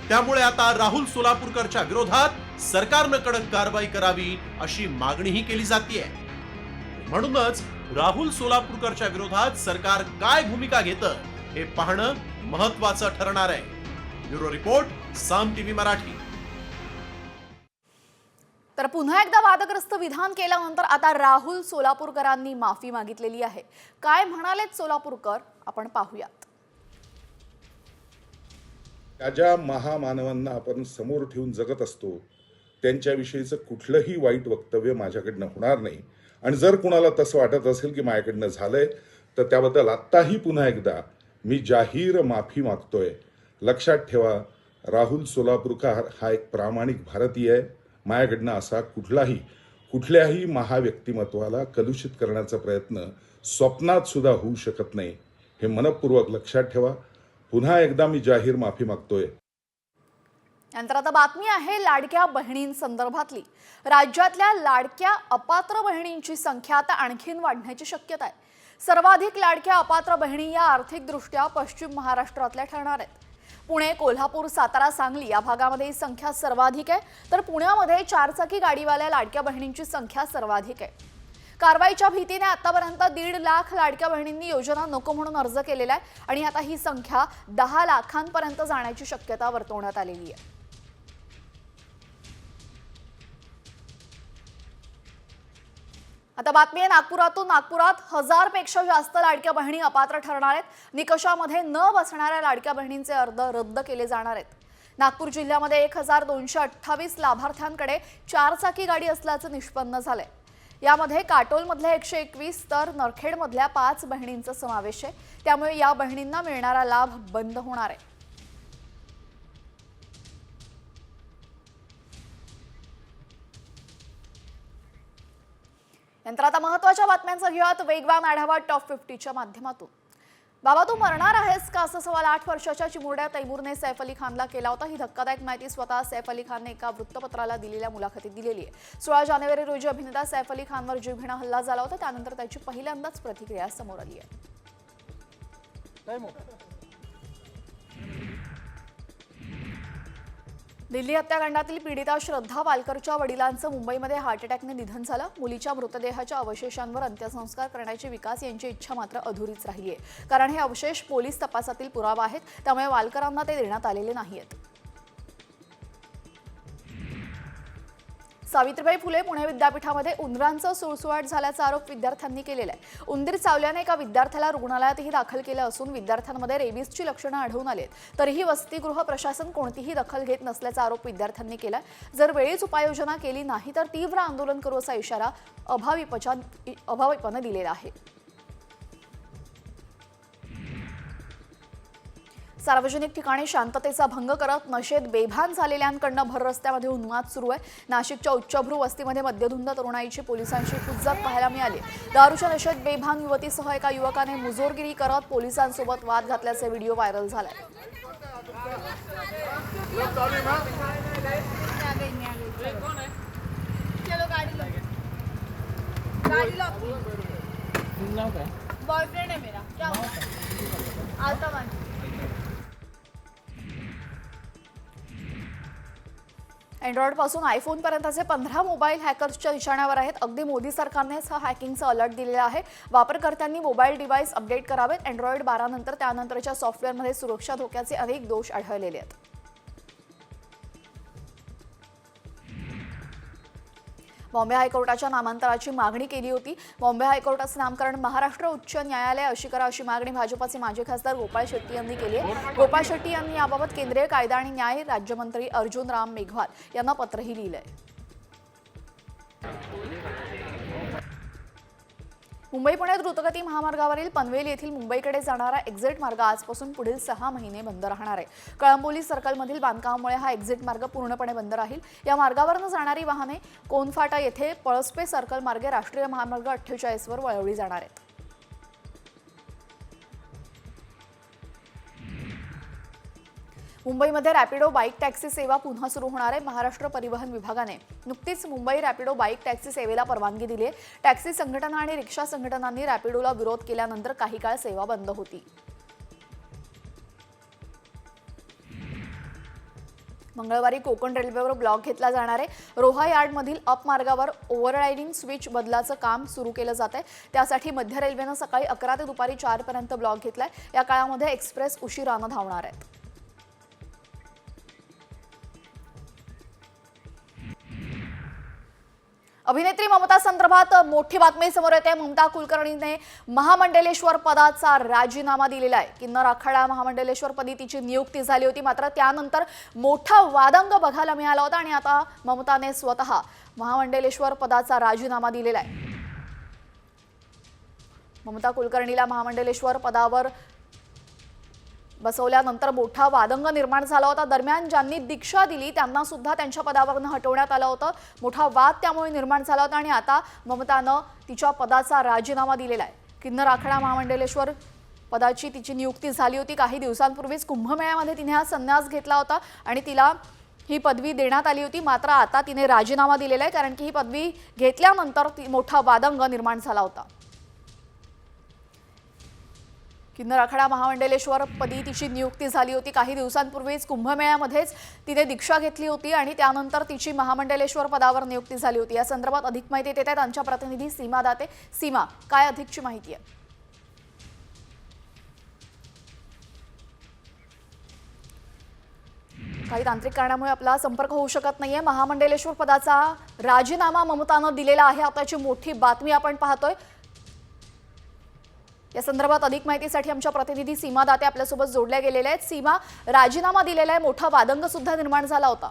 त्यामुळे आता राहुल सोलापूरकरच्या विरोधात सरकारनं कडक कारवाई करावी अशी मागणीही केली जाते. म्हणूनच राहुल सोलापूरकरच्या विरोधात सरकार काय भूमिका घेतं हे पाहणं महत्वाचं ठरणार आहे. ब्युरो रिपोर्ट, साम टीव्ही मराठी. तर पुन्हा एकदा वादग्रस्त विधान केल्यानंतर आता राहुल सोलापूरकरांनी माफी मागितलेली आहे. काय म्हणालेत सोलापूरकर आपण पाहूयात. त्या ज्या महामानवांना आपण समोर ठेवून जगत असतो त्यांच्याविषयीचं कुठलंही वाईट वक्तव्य माझ्याकडनं होणार नाही. आणि जर कुणाला तसं वाटत असेल की माझ्याकडनं झालंय तर त्याबद्दल आत्ताही पुन्हा एकदा मी जाहीर माफी मागतोय. लक्षात ठेवा, राहुल सोलापूरकर हा एक प्रामाणिक भारतीय आहे. माझ्याकडनं असा कुठल्याही महाव्यक्तिमत्वाला कलुषित करण्याचा प्रयत्न स्वप्नात सुद्धा होऊ शकत नाही. हे मनपूर्वक लक्षात ठेवा. पुन्हा एकदा मी जाहीर माफी मागतोय. नंतर आता बातमी आहे लाडक्या बहिणींसंदर्भातली. राज्यातल्या लाडक्या अपात्र बहिणींची संख्या आता आणखीन वाढण्याची शक्यता आहे. सर्वाधिक लाडक्या अपात्र बहिणी या आर्थिकदृष्ट्या पश्चिम महाराष्ट्रातल्या ठरणार आहेत. पुणे, कोल्हापूर, सातारा, सांगली या भागामध्ये ही संख्या सर्वाधिक आहे. तर पुण्यामध्ये 4 चाकी गाडीवाल्या लाडक्या बहिणींची संख्या सर्वाधिक आहे. कारवाईच्या भीतीने आतापर्यंत 1.5 लाख लाडक्या बहिणींनी योजना नको म्हणून अर्ज केलेला आहे आणि आता ही संख्या 10 लाखांपर्यंत जाण्याची शक्यता वर्तवण्यात आलेली आहे. आता बातमी आहे नागपुरातून. नागपुरात 1000 पेक्षा जास्त लाडक्या बहिणी अपात्र ठरणार आहेत. निकषामध्ये न बसणाऱ्या लाडक्या बहिणींचे अर्ज रद्द केले जाणार आहेत. नागपूर जिल्ह्यामध्ये 1228 लाभार्थ्यांकडे 4 चाकी गाडी असल्याचं निष्पन्न झालंय. यामध्ये काटोलमधल्या 121 तर नरखेडमधल्या 5 बहिणींचा समावेश आहे. त्यामुळे या बहिणींना मिळणारा लाभ बंद होणार आहे. नंतर आता महत्त्वाच्या बातम्यांचा घेऊयात वेगवान आढावा टॉप 50च्या माध्यमातून. बाबा तू मरणार आहेस का असा सवाल 8 वर्षाच्या चिमुरड्या तैमूरने सैफ अली खानला केला होता. ही धक्कादायक माहिती स्वतः सैफ अली खानने एका वृत्तपत्राला दिलेल्या मुलाखतीत दिलेली आहे. 16 जानेवारी रोजी अभिनेता सैफ अली खानवर जीवघेणा हल्ला झाला होता. त्यानंतर त्याची पहिल्यांदाच प्रतिक्रिया समोर आली आहे. दिल्ली हत्याकांडातील पीडिता श्रद्धा वालकरच्या वडिलांचं मुंबईमध्ये हार्ट अटॅकने निधन झालं. मुलीच्या मृतदेहाच्या अवशेषांवर अंत्यसंस्कार करण्याची विकास यांची इच्छा मात्र अधुरीच राहिली आहे. कारण हे अवशेष पोलीस तपासातील पुरावा आहेत. त्यामुळे वालकरांना ते देण्यात आलेले नाहीत. सावित्रीबाई फुले पुणे विद्यापीठामध्ये उंदरांचा सुळसुळाट झाल्याचा आरोप विद्यार्थ्यांनी केलेला आहे. उंदीर चावल्याने एका विद्यार्थ्याला रुग्णालयातही दाखल केलं असून विद्यार्थ्यांमध्ये रेबीजची लक्षणं आढळून आली आहेत. तरीही वसतिगृह प्रशासन कोणतीही दखल घेत नसल्याचा आरोप विद्यार्थ्यांनी केला. जर वेळीच उपाययोजना केली नाही तर तीव्र आंदोलन करू असा इशारा अभाविपने दिलेला आहे. सार्वजनिक ठिकाणी शांततेचा भंग करत नशेत बेभान झालेल्यांकडनं भर रस्त्यामध्ये उन्माद सुरू आहे. नाशिकच्या उच्चभ्रू वस्तीमध्ये मद्यधुंद तरुणाईची पोलिसांशी हुज्जत पाहायला मिळाली. दारूच्या नशेत बेभान युवतीसह एका युवकाने मुजोरगिरी करत पोलिसांसोबत वाद घातल्याचे व्हिडिओ व्हायरल झालाय. बॉयफ्रेंड है मेरा, क्या आता अँड्रॉइड पासून आयफोन पर्यंतचे 15 मोबाईल हॅकर्सच्या निशाण्यावर आहेत. अगदी मोदी सरकारनेच हा हॅकिंगचा अलर्ट दिलेला आहे. वापरकर्त्यांनी मोबाईल डिव्हाइस अपडेट करावेत. अँड्रॉइड 12 नंतर त्यानंतरच्या सॉफ्टवेअरमध्ये सुरक्षा धोक्याचे अनेक दोष आढळलेले आहेत. बॉम्बे हायकोर्टाच्या नामांतराची मागणी केली होती. बॉम्बे हायकोर्टाचे नामकरण महाराष्ट्र उच्च न्यायालय अशी करा अशी मागणी भाजपाचे माजी खासदार गोपाळ शेट्टी यांनी केली आहे. गोपाळ शेट्टी यांनी याबाबत केंद्रीय कायदा आणि न्याय राज्यमंत्री अर्जुन राम मेघवाल यांना पत्रही लिहिलंय. मुंबई पुणे द्रुतगती महामार्गावरील पनवेल येथील मुंबईकडे जाणारा एक्झिट मार्ग आजपासून पुढील 6 महिने बंद राहणार आहे. कळंबोली सर्कलमधील बांधकामामुळे हा एक्झिट मार्ग पूर्णपणे बंद राहील. या मार्गावरून जाणारी वाहने कोनफाटा येथे पळसपे सर्कल मार्गे राष्ट्रीय महामार्ग 48 वर वळवली जाणार आहेत. मुंबईमध्ये रॅपिडो बाईक टॅक्सी सेवा पुन्हा सुरू होणार आहे. महाराष्ट्र परिवहन विभागाने नुकतीच मुंबई रॅपिडो बाईक टॅक्सी सेवेला परवानगी दिली आहे. टॅक्सी संघटना आणि रिक्षा संघटनांनी रॅपिडोला विरोध केल्यानंतर काही काळ सेवा बंद होती. मंगळवारी कोकण रेल्वेवर ब्लॉक घेतला जाणार आहे। रोहा यार्डमधील अप मार्गावर ओव्हररायडिंग स्विच बदलाचं काम सुरू केलं जात आहे। त्यासाठी मध्य रेल्वेनं सकाळी 11 ते दुपारी 4 पर्यंत ब्लॉक घेतलाय। या काळामध्ये एक्सप्रेस उशिरानं धावणार आहेत। अभिनेत्री ममता संदर्भात मोठी बातमी समोर येते। ममता कुलकर्णीने महामंडलेश्वर पदाचा राजीनामा दिलेला आहे। किन्नर आखाडा महामंडलेश्वर पदी तिची नियुक्ती झाली होती, मात्र त्यानंतर मोठा वादंग बघायला मिळाला होता आणि आता ममताने स्वतः महामंडलेश्वर पदाचा राजीनामा दिलेला आहे। ममता कुलकर्णीला महामंडलेश्वर पदावर बसवल्यानंतर मोठा वादंग निर्माण झाला होता। दरम्यान ज्यांनी दीक्षा दिली त्यांना सुद्धा त्यांच्या पदावरून हटवण्यात आलं होतं। मोठा वाद त्यामुळे निर्माण झाला होता आणि आता ममतानं तिच्या पदाचा राजीनामा दिलेला आहे। किन्नर आखाडा महामंडलेश्वर पदाची तिची नियुक्ती झाली होती। काही दिवसांपूर्वीच कुंभमेळ्यामध्ये तिने हा संन्यास घेतला होता आणि तिला ही पदवी देण्यात आली होती, मात्र आता तिने राजीनामा दिलेला आहे, कारण की ही पदवी घेतल्यानंतर मोठा वादंग निर्माण झाला होता। किन्नर आखाडा महामंडलेश्वर पदी तिची नियुक्ती झाली होती। काही दिवसांपूर्वीच कुंभमेळ्यामध्येच तिने दीक्षा घेतली होती आणि त्यानंतर तिची महामंडलेश्वर पदावर नियुक्ती झाली होती। या संदर्भात अधिक माहिती देत आहेत आमच्या प्रतिनिधी सीमा दाते। सीमा, काय अधिकची माहिती आहे? काही तांत्रिक कारणामुळे आपला संपर्क होऊ शकत नाहीये। महामंडलेश्वर पदाचा राजीनामा ममतानं दिलेला आहे, आताची मोठी बातमी आपण पाहतोय। या संदर्भात अधिक माहितीसाठी आमच्या प्रतिनिधी सीमा दाते आपल्यासोबत जोडल्या गेलेल्या आहेत। सीमा, राजीनामा दिलेला आहे, मोठा वादंग सुद्धा निर्माण झाला होता।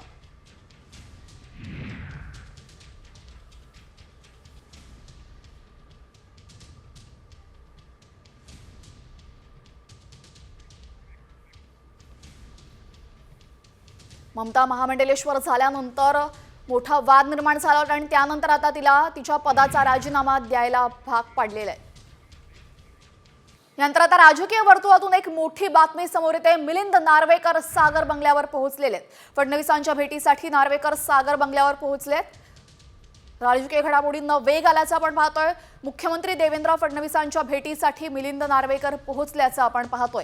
ममता महामंडलेश्वर झाल्यानंतर मोठा वाद निर्माण झाला होता आणि त्यानंतर आता तिला तिच्या पदाचा राजीनामा द्यायला भाग पाडलेला आहे। यानंतर आता राजकीय वर्तुळातून एक मोठी बातमी समोर येते। मिलिंद नार्वेकर सागर बंगल्यावर पोहोचलेले आहेत। फडणवीसांच्या भेटीसाठी नार्वेकर सागर बंगल्यावर पोहोचलेत। राजकीय घडामोडींना वेग आल्याचं आपण पाहतोय। मुख्यमंत्री देवेंद्र फडणवीसांच्या भेटीसाठी मिलिंद नार्वेकर पोहोचल्याचं आपण पाहतोय।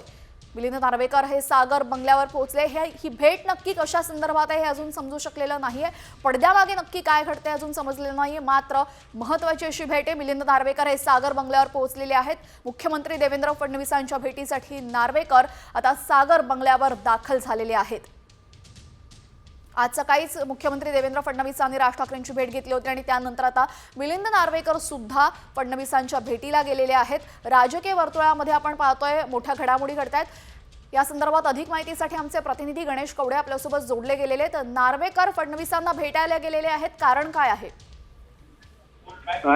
मिलिंद नार्वेकर हे सागर बंगल्यावर पोहोचले। ही भेट नक्की कशा संदर्भात आहे हे अजून समजू शकलेलं नाहीये। पडद्यामागे नक्की काय घडते अजून समजलेलं नाहीये, मात्र महत्त्वाची अशी भेट आहे। मिलिंद नार्वेकर हे सागर बंगल्यावर पोहोचलेले आहेत। मुख्यमंत्री देवेंद्र फडणवीसांच्या भेटीसाठी नार्वेकर आता सागर बंगल्यावर दाखल झालेले आहेत। आज सकाळीच मुख्यमंत्री देवेंद्र फडणवीसांनी राज ठाकरेंची भेट घेतली होती आणि त्यानंतर आता मिलिंद नार्वेकर सुद्धा फडणवीसांच्या भेटीला गेलेले आहेत। राजकीय वर्तुळामध्ये आपण पाहतोय मोठ्या घडामोडी घडतायत। या संदर्भात अधिक माहितीसाठी आमचे प्रतिनिधी गणेश कवडे आपल्यासोबत जोडले गेलेले आहेत। नार्वेकर फडणवीसांना भेटायला गेलेले आहेत, कारण काय आहे?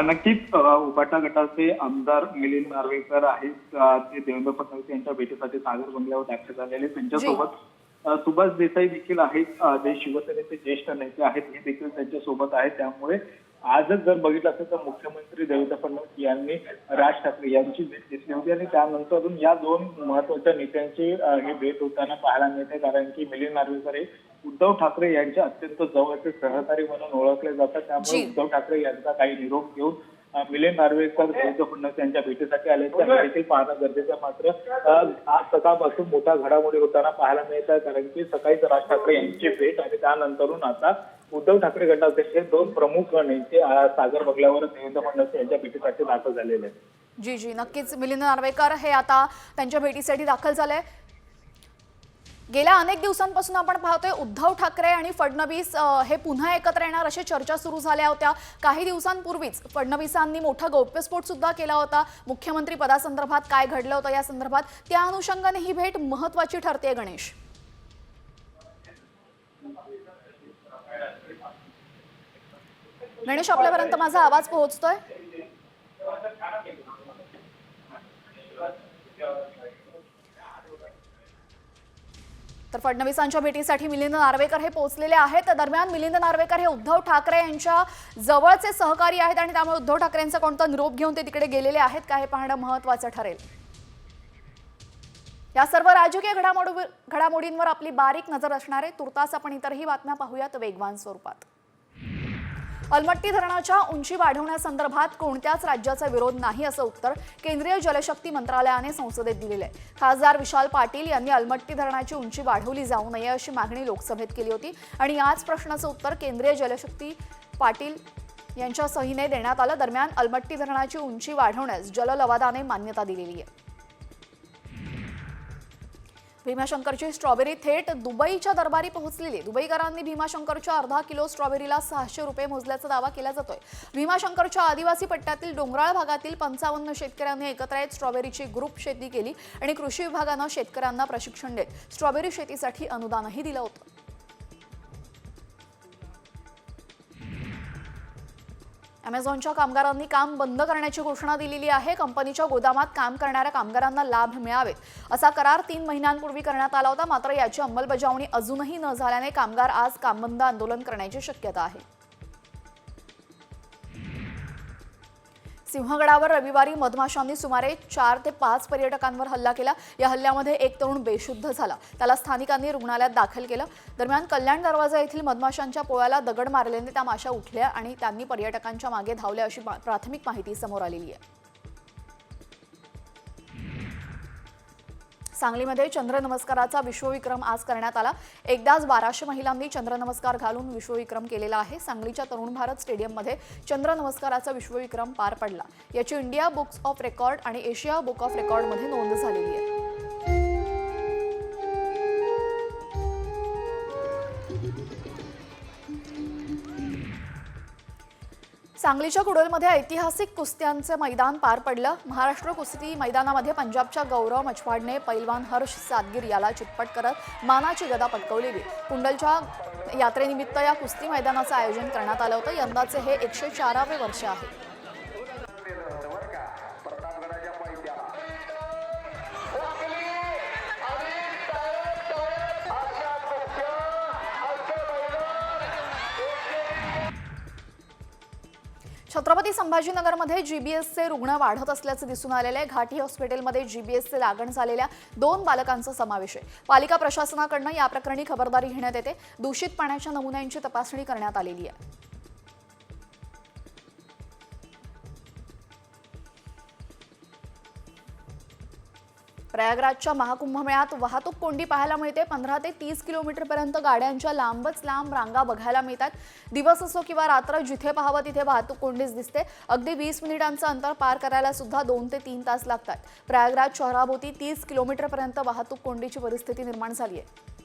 नक्कीच उबाटा गटाचे आमदार मिलिंद नार्वेकर आहेत, ते देवेंद्र फडणवीस यांच्या भेटीसाठी सागर बंगल्यावर दाखल झालेले। त्यांच्यासोबत सुभाष देसाई देखील आहेत, जे शिवसेनेचे ज्येष्ठ नेते आहेत, हे देखील त्यांच्या सोबत आहेत। त्यामुळे आजच जर बघितलं असेल तर मुख्यमंत्री देवेंद्र फडणवीस यांनी राज ठाकरे यांची भेट घेतली होती आणि त्यानंतरून या दोन महत्वाच्या नेत्यांची ही भेट होताना पाहायला मिळते, कारण की मिलिंद नार्वेकर हे उद्धव ठाकरे यांचे अत्यंत जवळचे सहकारी म्हणून ओळखले जातात। त्यामुळे उद्धव ठाकरे यांचा काही निरोप घेऊन मिलिंद नार्वेकर देवेंद्र फडणवीस यांच्या भेटीसाठी आले देखील पाहणं गरजेचं। मात्र आज सकाळपासून मोठ्या घडामोडी होताना पाहायला मिळत आहे, कारण की सकाळीच राज ठाकरे यांची भेट आणि त्यानंतरून आता उद्धव ठाकरे गटाचे हे दोन प्रमुख नेते सागर बंगल्यावर देवेंद्र फडणवीस यांच्या भेटीसाठी दाखल झालेले आहेत। जी, नक्कीच मिलिंद नार्वेकर हे आता त्यांच्या भेटीसाठी दाखल झाले। गेल्या अनेक दिवसांपासून आपण पाहतोय उद्धव ठाकरे आणि फडणवीस हे पुन्हा एकत्र येणार अशी चर्चा सुरू झाल्या होत्या। काही दिवसांपूर्वीच फडणवीसांनी मोठा गौप्यस्फोट सुद्धा केला होता मुख्यमंत्री पदासंदर्भात काय घडलं होतं या संदर्भात। त्या अनुषंगाने ही भेट महत्त्वाची ठरते। गणेश, आपल्यापर्यंत माझा आवाज पोहोचतोय? तर फडणवीसांच्या भेटीसाठी मिलिंद नार्वेकर हे पोहोचलेले आहेत। दरम्यान मिलिंद नार्वेकर हे उद्धव ठाकरे यांच्या जवळचे सहकारी आहेत आणि त्यामुळे उद्धव ठाकरेंचा कोणता निरोप घेऊन ते तिकडे गेलेले आहेत का हे पाहणं महत्त्वाचं ठरेल। या सर्व राजकीय घडामोडींवर आपली बारीक नजर असणार आहे। तुर्तास आपण इतरही बातम्या पाहूयात वेगवान स्वरूपात। अलमट्टी धरणाच्या उंची वाढवण्यासंदर्भात कोणत्याच राज्याचा विरोध नाही असं उत्तर केंद्रीय जलशक्ती मंत्रालयाने संसदेत दिलेलं आहे. खासदार विशाल पाटील यांनी अलमट्टी धरणाची उंची वाढवली जाऊ नये अशी मागणी लोकसभेत केली होती आणि याच प्रश्नाचं उत्तर केंद्रीय जलशक्ती पाटील यांच्या सहीने देण्यात आलं. दरम्यान अलमट्टी धरणाची उंची वाढवण्यास जललवादाने मान्यता दिलेली आहे. भीमाशंकरची स्ट्रॉबेरी थेट दुबईच्या दरबारी पोहोचलेली. दुबईकरांनी भीमाशंकरच्या अर्धा किलो स्ट्रॉबेरीला 600 रुपये मोजल्याचा दावा केला जातोय. भीमाशंकरच्या आदिवासी पट्ट्यातील डोंगराळ भागातील 55 शेतकऱ्यांनी एकत्र येत स्ट्रॉबेरीची ग्रुप शेती केली आणि कृषी विभागानं शेतकऱ्यांना प्रशिक्षण देत स्ट्रॉबेरी शेतीसाठी अनुदानही दिलं होतं. अमेझॉनच्या कामगारांनी काम बंद करण्याची घोषणा दिलेली आहे. कंपनीच्या गोदामात काम करणाऱ्या कामगारांना लाभ मिळावेत असा करार 3 महिन्यांपूर्वी करण्यात आला होता. मात्र याची अंमलबजावणी अजूनही न झाल्याने कामगार आज कामबंद आंदोलन करण्याची शक्यता आहे. सिंहगडावर रविवारी मधमाशांनी सुमारे 4 ते 5 पर्यटकांवर हल्ला केला. या हल्ल्यामध्ये एक तरुण बेशुद्ध झाला. त्याला स्थानिकांनी रुग्णालयात दाखल केलं. दरम्यान कल्याण दरवाजा येथील मधमाशांच्या पोळ्याला दगड मारल्याने त्या माशा उठल्या आणि त्यांनी पर्यटकांच्या मागे धावल्या अशी प्राथमिक माहिती समोर आलेली आहे. सांगलीमध्ये चंद्रनमस्काराचा विश्वविक्रम आज करण्यात आला. एकदाच 1200 महिलांनी चंद्रनमस्कार घालून विश्वविक्रम केलेला आहे. सांगलीच्या तरुण भारत स्टेडियममध्ये चंद्रनमस्काराचा विश्वविक्रम पार पडला. याची इंडिया बुक्स ऑफ रेकॉर्ड आणि एशिया बुक ऑफ रेकॉर्डमध्ये नोंद झालेली आहे. सांगलीच्या कुडलमध्ये ऐतिहासिक कुस्त्यांचे मैदान पार पडलं. महाराष्ट्र कुस्ती मैदानामध्ये पंजाबच्या गौरव मछवाडने पैलवान हर्ष सादगीर याला चितपट करत मानाची गदा पटकावलेली. कुंडलच्या यात्रेनिमित्त या कुस्ती मैदानाचं आयोजन करण्यात आलं होतं. यंदाचे हे 104वे वर्ष आहे. छत्रपती संभाजीनगरमध्ये जीबीएसचे रुग्ण वाढत असल्याचं दिसून आलेलं आहे. घाटी हॉस्पिटलमध्ये जीबीएसचे लागण झालेल्या 2 बालकांचा समावेश आहे. पालिका प्रशासनाकडून या प्रकरणी खबरदारी घेण्यात येते. दूषित पाण्याच्या नमुन्यांची तपासणी करण्यात आलेली आहे. प्रयागराजच्या महाकुंभमेळ्यात वाहतूक कोंडी पाहायला मिळते. 15 ते 30 किलोमीटरपर्यंत गाड्यांच्या लांबच लांब रांगा बघायला मिळतात. दिवस असो किंवा रात्र जिथे पाहावं तिथे वाहतूक कोंडीच दिसते. अगदी 20 मिनिटांचं अंतर पार करायला सुद्धा 2 ते 3 तास लागतात. प्रयागराज शहराभोवती 30 किलोमीटरपर्यंत वाहतूक कोंडीची परिस्थिती निर्माण झाली आहे.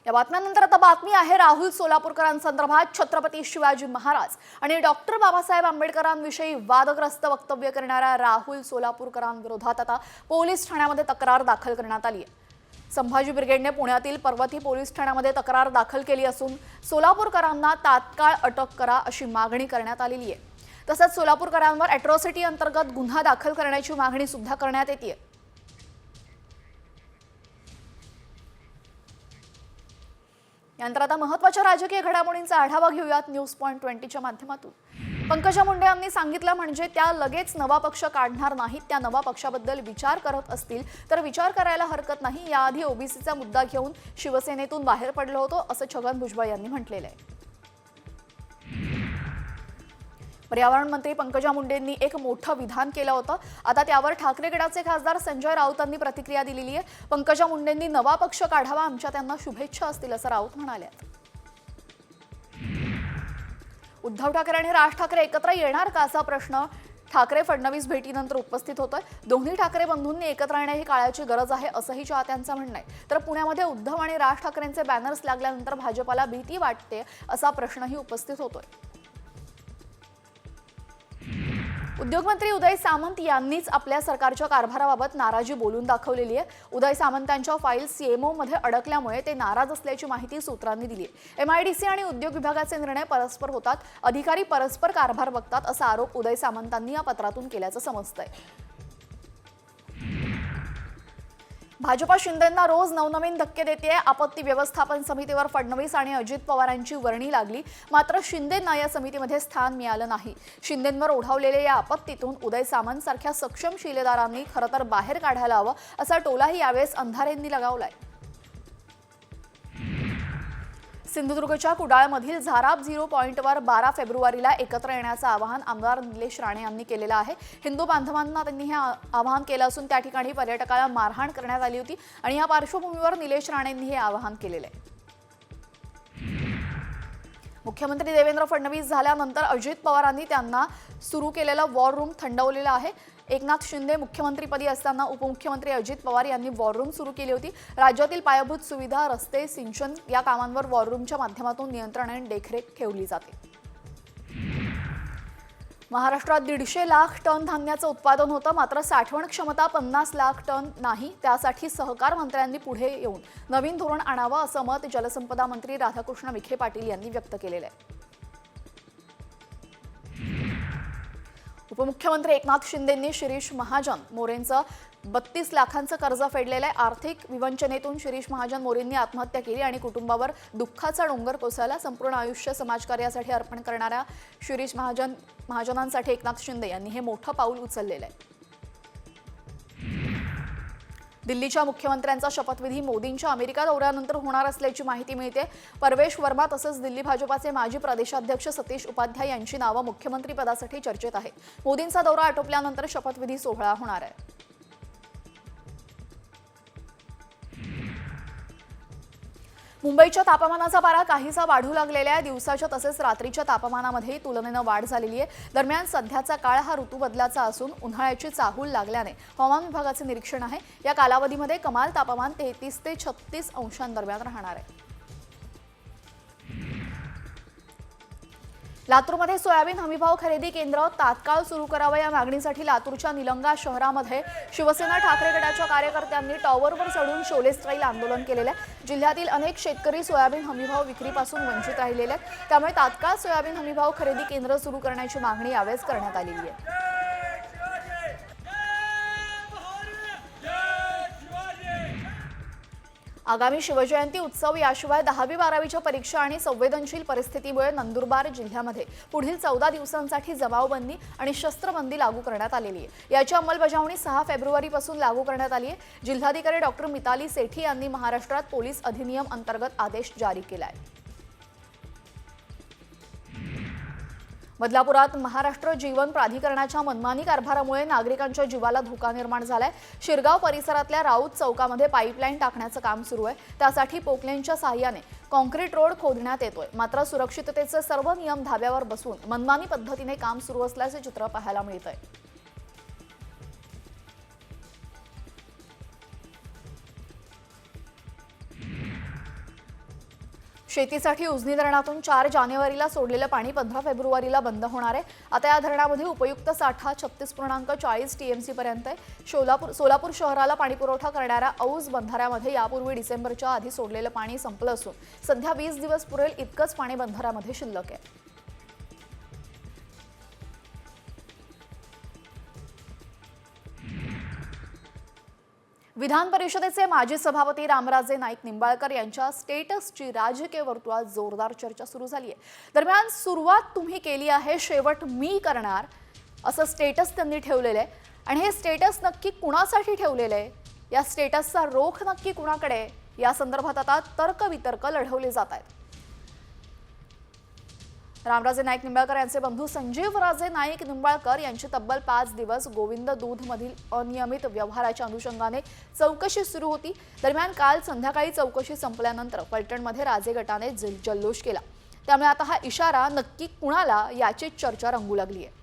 या बातम्यांनंतर आता बातमी आहे राहुल सोलापूरकरांसंदर्भात. छत्रपती शिवाजी महाराज आणि डॉक्टर बाबासाहेब आंबेडकरांविषयी वादग्रस्त वक्तव्य करणाऱ्या राहुल सोलापूरकरांविरोधात आता पोलीस ठाण्यामध्ये तक्रार दाखल करण्यात आली आहे. संभाजी ब्रिगेडने पुण्यातील पर्वती पोलीस ठाण्यामध्ये तक्रार दाखल केली असून सोलापूरकरांना तात्काळ अटक करा अशी मागणी करण्यात आलेली आहे. तसंच सोलापूरकरांवर अॅट्रॉसिटी अंतर्गत गुन्हा दाखल करण्याची मागणी सुद्धा करण्यात येते. यानंतर आता महत्त्वाच्या राजकीय घडामोडींचा आढावा घेऊयात न्यूज पॉइंट 20च्या माध्यमातून. पंकजा मुंडे यांनी सांगितलं म्हणजे त्या लगेच नवा पक्ष काढणार नाहीत. त्या नवा पक्षाबद्दल विचार करत असतील तर विचार करायला हरकत नाही. याआधी ओबीसीचा मुद्दा घेऊन शिवसेनेतून बाहेर पडलो होतो असं छगन भुजबळ यांनी म्हटलेलं आहे. पर्यावरण मंत्री पंकजा मुंडेंनी एक मोठं विधान केलं होतं. आता त्यावर ठाकरे गटाचे खासदार संजय राऊतांनी प्रतिक्रिया दिलेली आहे. पंकजा मुंडेंनी नवा पक्ष काढावा, आमच्या त्यांना शुभेच्छा असतील असं राऊत म्हणाले. उद्धव ठाकरे आणि राज ठाकरे एकत्र येणार का असा प्रश्न ठाकरे फडणवीस भेटीनंतर उपस्थित होतोय. दोन्ही ठाकरे बंधूंनी एकत्र येणे ही काळाची गरज आहे असंही चाहत्यांचं म्हणणं आहे. तर पुण्यामध्ये उद्धव आणि राज ठाकरेंचे बॅनर्स लागल्यानंतर भाजपला भीती वाटते असा प्रश्नही उपस्थित होतोय. उद्योगमंत्री उदय सामंत यांनीच आपल्या सरकारच्या कारभाराबाबत नाराजी बोलून दाखवलेली आहे. उदय सामंतांच्या फाईल सीएमओमध्ये अडकल्यामुळे ते नाराज असल्याची माहिती सूत्रांनी दिली आहे. एमआयडीसी आणि उद्योग विभागाचे निर्णय परस्पर होतात, अधिकारी परस्पर कारभार बघतात असा आरोप उदय सामंतांनी या पत्रातून केल्याचं समजतंय. भाजपा शिंदेंना रोज नवनवीन धक्के देते. आपत्ती व्यवस्थापन समितीवर फडणवीस आणि अजित पवारांची वर्णी लागली, मात्र शिंदेंना या समितीमध्ये स्थान मिळालं नाही. शिंदेंवर ओढावलेल्या या आपत्तीतून उदय सामंत सारख्या सक्षम शिलेदारांनी खरं तर बाहेर काढायला हवं असा टोलाही यावेळेस अंधारेंनी लगावलाय. सिंधुदुर्गच्या कुडाळमधील झाराप 0 पॉईंटवर 12 फेब्रुवारीला एकत्र येण्याचं आवाहन आमदार निलेश राणे यांनी केलेलं आहे. हिंदू बांधवांना त्यांनी हे आवाहन केलं असून त्या ठिकाणी पर्यटकाला मारहाण करण्यात आली होती आणि या पार्श्वभूमीवर निलेश राणेंनी हे आवाहन केलेलं आहे. मुख्यमंत्री देवेंद्र फडणवीस झाल्यानंतर अजित पवारांनी त्यांना सुरू केलेलं वॉर रूम थंडवलेलं आहे. एकनाथ शिंदे मुख्यमंत्रीपदी असताना उपमुख्यमंत्री अजित पवार यांनी वॉर रूम सुरू केली होती. राज्यातील पायाभूत सुविधा, रस्ते, सिंचन या कामांवर वॉर रूमच्या माध्यमातून नियंत्रण आणि देखरेख ठेवली जाते. महाराष्ट्रात 150 लाख टन धान्याचं उत्पादन होतं, मात्र साठवण क्षमता 50 लाख टन नाही. त्यासाठी सहकार मंत्र्यांनी पुढे येऊन नवीन धोरण आणावं असं मत जलसंपदा मंत्री राधाकृष्ण विखे पाटील यांनी व्यक्त केलेलं आहे. उपमुख्यमंत्री एकनाथ शिंदेंनी शिरीष महाजन मोरेंचं 32 लाखांचं कर्ज फेडलेलं आहे. आर्थिक विवंचनेतून शिरीष महाजन मोरेंनी आत्महत्या केली आणि कुटुंबावर दुःखाचा डोंगर कोसळला. संपूर्ण आयुष्य समाजकार्यासाठी अर्पण करणाऱ्या शिरीष महाजनांसाठी एकनाथ शिंदे यांनी हे मोठं पाऊल उचललेलं आहे. दिल्लीच्या मुख्यमंत्र्यांचा शपथविधी मोदींच्या अमेरिका दौऱ्यानंतर होणार असल्याची माहिती मिळते. परवेश वर्मा तसंच दिल्ली भाजपाचे माजी प्रदेशाध्यक्ष सतीश उपाध्याय यांची नावं मुख्यमंत्रीपदासाठी चर्चेत आहेत. मोदींचा दौरा आटोपल्यानंतर शपथविधी सोहळा होणार आहे. मुंबईच्या तापमानाचा पारा काहीसा वाढू लागलेल्या दिवसाच्या तसेच रात्रीच्या तापमानामध्ये तुलनेनं वाढ झालेली आहे. दरम्यान सध्याचा काळ हा ऋतू बदलाचा असून उन्हाळ्याची चाहूल लागल्याने हवामान विभागाचे निरीक्षण आहे. या कालावधीमध्ये कमाल तापमान 33 ते 36 अंशांदरम्यान राहणार आहे. लातूरमध्ये सोयाबीन हमीभाव खरेदी केंद्र तात्काळ सुरू करावं या मागणीसाठी लातूरच्या निलंगा शहरामध्ये शिवसेना ठाकरे गटाच्या कार्यकर्त्यांनी टॉवरवर चढून शोले स्टाईल आंदोलन केलेलं आहे. जिल्ह्यातील अनेक शेतकरी सोयाबीन हमीभाव विक्रीपासून वंचित राहिलेले आहेत. त्यामुळे तात्काळ सोयाबीन हमीभाव खरेदी केंद्र सुरू करण्याची मागणी यावेळेस करण्यात आलेली आहे. आगामी शिवजयंती उत्सव याशिवाय 10वी 12वीच्या परीक्षा आणि संवेदनशील परिस्थितीमुळे नंदुरबार जिल्ह्यामध्ये पुढील 14 दिवसांसाठी जमावबंदी आणि शस्त्रबंदी लागू करण्यात आलेली आहे. याची अंमलबजावणी 6 फेब्रुवारीपासून लागू करण्यात आली आहे. जिल्हाधिकारी डॉक्टर मिताली सेठी यांनी महाराष्ट्रात पोलीस अधिनियम अंतर्गत आदेश जारी केला आहे. बदलापुरात महाराष्ट्र जीवन प्राधिकरणाच्या मनमानी कारभारामुळे नागरिकांच्या जीवाला धोका निर्माण झालाय. शिरगाव परिसरातल्या राऊत चौकामध्ये पाईपलाईन टाकण्याचं काम सुरू आहे. त्यासाठी पोकलेनच्या साहाय्याने कॉन्क्रीट रोड खोदण्यात येतोय. मात्र सुरक्षिततेचे सर्व नियम धाब्यावर बसून मनमानी पद्धतीने काम सुरू असल्याचे चित्र पाहायला मिळतंय. शेतीसाठी उजनी धरणातून 4 जानेवारीला सोडलेलं पाणी 15 फेब्रुवारीला बंद होणार आहे. आता या धरणामध्ये उपयुक्त साठा 36.40 TMC पर्यंत आहे. सोलापूर शहराला पाणीपुरवठा करणाऱ्या औज बंधाऱ्यामध्ये यापूर्वी डिसेंबरच्या आधी सोडलेलं पाणी संपलं असून सध्या 20 दिवस पुरेल इतकंच पाणी बंधाऱ्यामध्ये शिल्लक आहे. विधान परिषदेचे माजी सभापती रामराजे नाईक निंबाळकर यांच्या स्टेटसची राजकीय वर्तुळात जोरदार चर्चा सुरू झाली आहे. दरम्यान सुरुवात तुम्ही केली आहे, शेवट मी करणार असं स्टेटस त्यांनी ठेवलेलं आहे. आणि हे स्टेटस नक्की कुणासाठी ठेवलेलं आहे, या स्टेटसचा रोख नक्की कुणाकडे, या संदर्भात आता तर्कवितर्क लढवले जात आहेत. रामराजे नाईक निंबाळकर यांचे बंधू संजीव राजे नाईक निंबाळकर यांची तब्बल 5 दिवस गोविंद दूधमधील अनियमित व्यवहाराच्या अनुषंगाने चौकशी सुरू होती. दरम्यान काल संध्याकाळी चौकशी संपल्यानंतर फलटणमध्ये राजे गटाने जल्लोष केला. त्यामुळे आता हा इशारा नक्की कुणाला याची चर्चा रंगू लागली आहे.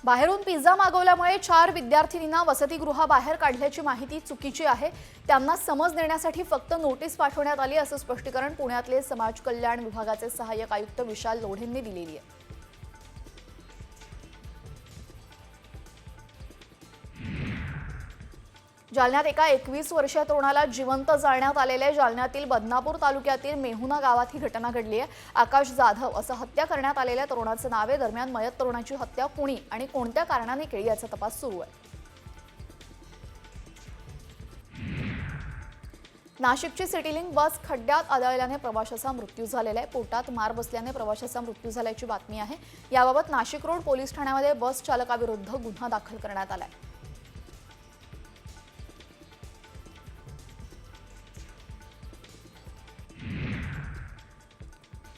बाहेरून पिझ्झा मागवल्यामुळे 4 विद्यार्थिनींना वसतिगृहाबाहेर काढल्याची माहिती चुकीची आहे. त्यांना समज देण्यासाठी फक्त नोटीस पाठवण्यात आली असं स्पष्टीकरण पुण्यातले समाज कल्याण विभागाचे सहाय्यक आयुक्त विशाल लोढेंनी दिलेली आहे. जालन्यात एका 21 वर्षीय तरुणाला जिवंत जाळण्यात आलेल्या जालन्यातील बदनापूर तालुक्यातील मेहुना गावात ही घटना घडली आहे. आकाश जाधव असं हत्या करण्यात आलेल्या तरुणाचं नाव आहे. दरम्यान मयत तरुणाची हत्या कुणी आणि कोणत्या कारणाने केली याचा तपास सुरू आहे. नाशिकची सिटीलिंक बस खड्ड्यात आदळल्याने प्रवाशाचा मृत्यू झालेला आहे. पोटात मार बसल्याने प्रवाशाचा मृत्यू झाल्याची बातमी आहे. याबाबत नाशिक रोड पोलीस ठाण्यामध्ये बस चालकाविरुद्ध गुन्हा दाखल करण्यात आलाय.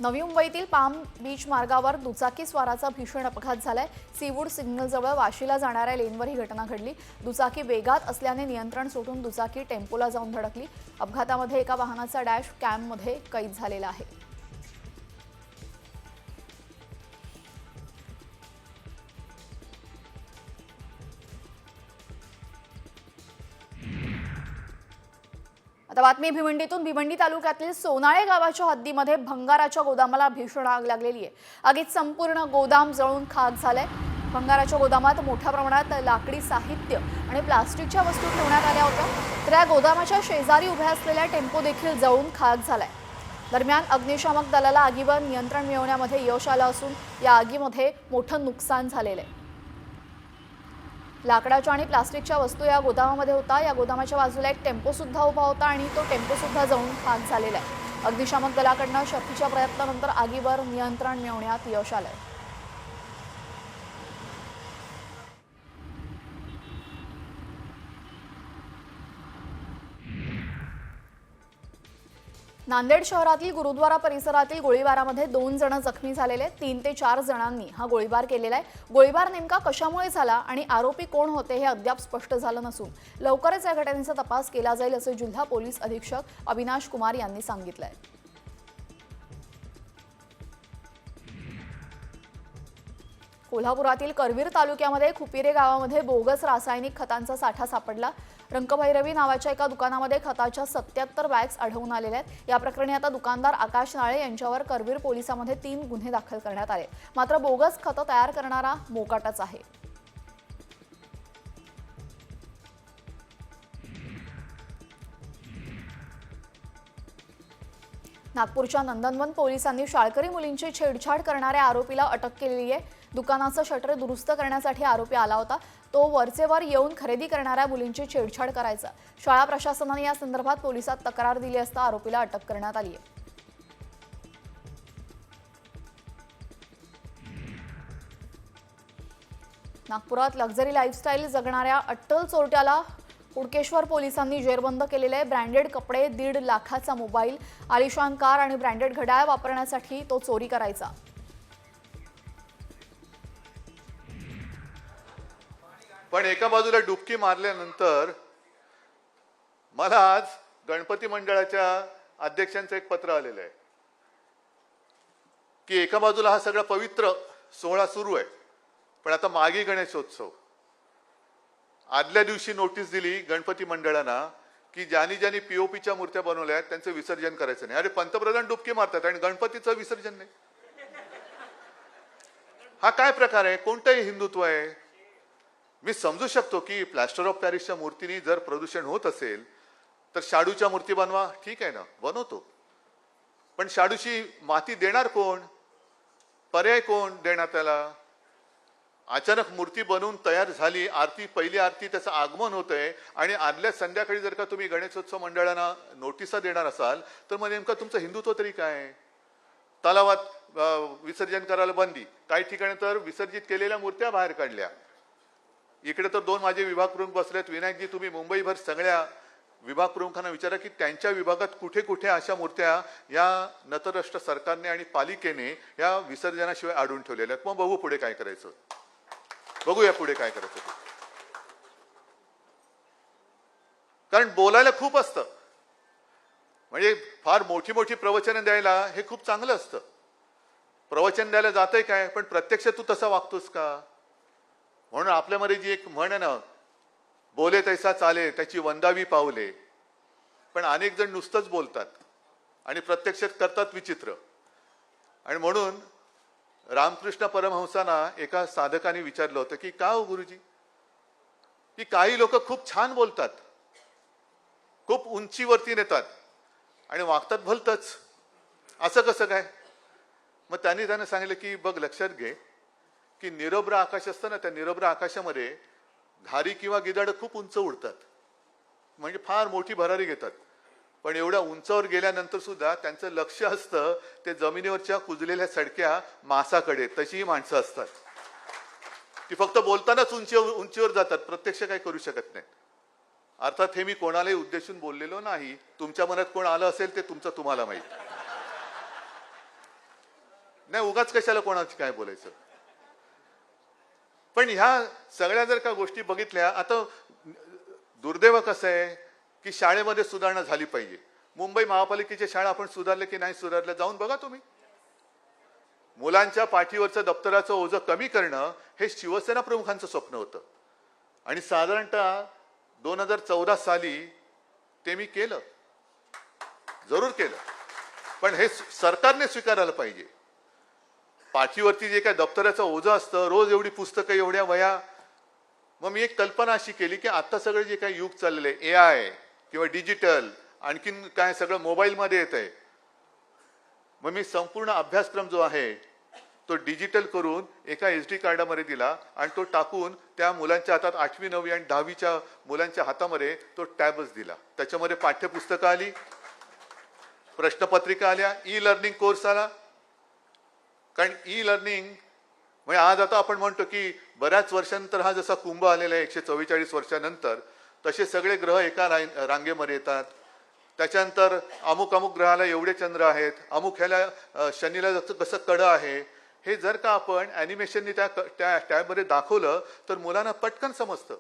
नवी मुंबईतील पाम बीच मार्गावर दुचाकी स्वाराचा भीषण अपघात झालाय. सीवूड सिग्नलजवळ वाशीला जाणाऱ्या लेनवर ही घटना घडली. दुचाकी वेगात असल्याने नियंत्रण सुटून दुचाकी टेम्पोला जाऊन धडकली. अपघातामध्ये एका वाहनाचा डॅश कॅममध्ये कैद झालेला आहे. आता बातमी भिवंडीतून. भिवंडी तालुक्यातील सोनाळे गावाच्या हद्दीमध्ये भंगाराच्या गोदामाला भीषण आग लागलेली आहे. आगीत संपूर्ण गोदाम जळून खाक झालंय. भंगाराच्या गोदामात मोठ्या प्रमाणात लाकडी साहित्य आणि प्लास्टिकच्या वस्तू ठेवण्यात आल्या होत्या. तर या गोदामाच्या शेजारी उभ्या असलेल्या टेम्पो देखील जळून खाक झालाय. दरम्यान अग्निशामक दलाला आगीवर नियंत्रण मिळवण्यामध्ये यश आलं असून या आगीमध्ये मोठं नुकसान झालेलं आहे. लाकडाच्या आणि प्लास्टिकच्या वस्तू या गोदामामध्ये होता. या गोदामाच्या बाजूला एक टेम्पो सुद्धा उभा होता आणि तो टेम्पो सुद्धा जळून खाक झालेला आहे. अग्निशामक दलाकडून शर्थीच्या प्रयत्नानंतर आगीवर नियंत्रण मिळवण्यात यश आलंय. नांदेड शहरातील गुरुद्वारा परिसरातील गोळीबारामध्ये 2 जण जखमी झालेले. 3 ते 4 जणांनी हा गोळीबार केलेला आहे. गोळीबार नेमका कशामुळे झाला आणि आरोपी कोण होते हे अद्याप स्पष्ट झालं नसून लवकरच या घटनेचा तपास केला जाईल असे जिल्हा पोलीस अधीक्षक अविनाश कुमार यांनी सांगितलंय. कोल्हापुरातील करवीर तालुक्यामध्ये खुपिरे गावामध्ये बोगस रासायनिक खतांचा साठा सापडला. रंकभैरवी नावाच्या एका दुकानामध्ये खताच्या 77 बॅग्स आढळून आलेल्या आहेत. या प्रकरणी आता दुकानदार आकाश नाळे यांच्यावर करवीर पोलिसांमध्ये 3 गुन्हे दाखल करण्यात आले. मात्र बोगस खतं तयार करणारा मोकाटाच आहे. नागपूरच्या नंदनवन पोलिसांनी शाळकरी मुलींची छेडछाड करणाऱ्या आरोपीला अटक केलेली आहे. दुकानाचं शटर दुरुस्त करण्यासाठी आरोपी आला होता. तो वरचेवर येऊन खरेदी करणाऱ्या मुलींची छेडछाड करायचा. शाळा प्रशासनाने या संदर्भात पोलिसात तक्रार दिली असता आरोपीला अटक करण्यात आली आहे. नागपुरात लक्झरी लाईफस्टाईल जगणाऱ्या अट्टल चोरट्याला कुडकेश्वर पोलिसांनी जेरबंद केलेले आहे. ब्रँडेड कपडे, 1.5 लाखाचा मोबाईल, आलिशान कार आणि ब्रँडेड घड्याळ वापरण्यासाठी तो चोरी करायचा. पण एका बाजूला डुबकी मारल्यानंतर मला आज गणपती मंडळाच्या अध्यक्षांचं एक पत्र आलेलं आहे की एका बाजूला हा सगळा पवित्र सोहळा सुरू आहे, पण आता मागे गणेशोत्सव. आदल्या दिवशी नोटीस दिली गणपती मंडळांना की ज्यांनी पीओपीच्या मूर्त्या बनवल्या आहेत त्यांचं विसर्जन करायचं नाही. अरे पंतप्रधान डुबकी मारतात आणि गणपतीचं विसर्जन नाही. हा काय प्रकार आहे? कोणतंही हिंदुत्व आहे? मी समजू शकतो की प्लॅस्टर ऑफ पॅरिसच्या मूर्तीनी जर प्रदूषण होत असेल तर शाडूच्या मूर्ती बनवा, ठीक आहे ना, बनवतो. पण शाडूची माती देणार कोण? पर्याय कोण देणार त्याला? अचानक मूर्ती बनवून तयार झाली, आरती, पहिली आरती, त्याचं आगमन होतंय आणि आदल्या संध्याकाळी जर का तुम्ही गणेशोत्सव मंडळांना नोटिसा देणार असाल तर मग नेमका तुमचं हिंदुत्व तरी काय? तलावात विसर्जन करायला बंदी, काही ठिकाणी तर विसर्जित केलेल्या मूर्त्या बाहेर काढल्या. इकडे तर 2 माझे विभाग प्रमुख बसलेत. विनायकजी, तुम्ही मुंबईभर सगळ्या विभाग प्रमुखांना विचारा की त्यांच्या विभागात कुठे कुठे अशा मूर्त्या या नतरराष्ट्र सरकारने आणि पालिकेने या विसर्जनाशिवाय अडवून ठेवलेल्या आहेत. मग बघू पुढे काय करायचं, बघूया पुढे काय करायचं. कारण बोलायला खूप असतं, म्हणजे फार मोठी मोठी प्रवचनं द्यायला हे खूप चांगलं असतं. प्रवचन द्यायला जातंय काय, पण प्रत्यक्ष तू तसा वागतोस का? म्हणून आपल्यामध्ये जी एक म्हण आहे ना, बोले तैसा चाले त्याची वंदावी पावले. पण अनेक जण नुसतंच बोलतात आणि प्रत्यक्षात करतात विचित्र. आणि म्हणून रामकृष्ण परमहंसांना एका साधकाने विचारलं होतं की का हो गुरुजी, की काही लोक खूप छान बोलतात, खूप उंचीवरती नेतात आणि वागतात भलतच, असं कसं काय? मग त्यांना सांगितलं की बघ, लक्षात घे की निरभ्र आकाश असतं ना, त्या निरभ्र आकाशामध्ये घारी किंवा गिधाड खूप उंच उडतात, म्हणजे फार मोठी भरारी घेतात. पण एवढ्या उंचावर गेल्यानंतर सुद्धा त्यांचं लक्ष असतं ते जमिनीवरच्या कुजलेल्या सडक्या मासाकडे. तशी ही माणसं असतात. ती फक्त बोलतानाच उंचीवर जातात, प्रत्यक्ष काही करू शकत नाही. अर्थात हे मी कोणालाही उद्देशून बोललेलो नाही. तुमच्या मनात कोण आलं असेल ते तुमचं तुम्हाला माहित. नाही, उगाच कशाला कोणाची काय बोलायचं. पण ह्या सगळ्या जर का गोष्टी बघितल्या, आता दुर्दैव कसं आहे की शाळेमध्ये सुधारणा झाली पाहिजे. मुंबई महापालिकेच्या शाळा आपण सुधारले की नाही सुधारल्या जाऊन बघा तुम्ही. मुलांच्या पाठीवरचं दप्तराचं ओझं कमी करणं हे शिवसेना प्रमुखांचं स्वप्न होतं आणि साधारणतः 2014 साली ते मी केलं, जरूर केलं. पण हे सरकारने स्वीकारायला पाहिजे. पाठीवरती जे काय दप्तराचं ओझं असतं, रोज एवढी पुस्तकं, एवढ्या वह्या. मग मी एक कल्पना अशी केली की आता सगळं जे काही युग चाललेलं आहे, AI किंवा डिजिटल, आणखीन काय सगळं मोबाईलमध्ये येत आहे. मग मी संपूर्ण अभ्यासक्रम जो आहे तो डिजिटल करून एका SD कार्डामध्ये दिला आणि तो टाकून त्या मुलांच्या हातात 8वी 9वी आणि 10वीच्या मुलांच्या हातामध्ये तो टॅबच दिला. त्याच्यामध्ये पाठ्यपुस्तकं आली, प्रश्नपत्रिका आल्या, ई-लर्निंग कोर्स आला. कारण ई-लर्निंग म्हणजे आज आता आपण म्हणतो की बऱ्याच वर्षानंतर हा जसा कुंभ आलेला आहे 144 वर्षानंतर, तसे सगळे ग्रह एका रांगेमध्ये येतात. त्याच्यानंतर अमुक अमुक ग्रहाला एवढे चंद्र आहेत, अमुक ह्याला शनीला कसं कडं आहे, हे जर का आपण ॲनिमेशननी त्या टॅबमध्ये दाखवलं तर मुलांना पटकन समजतं.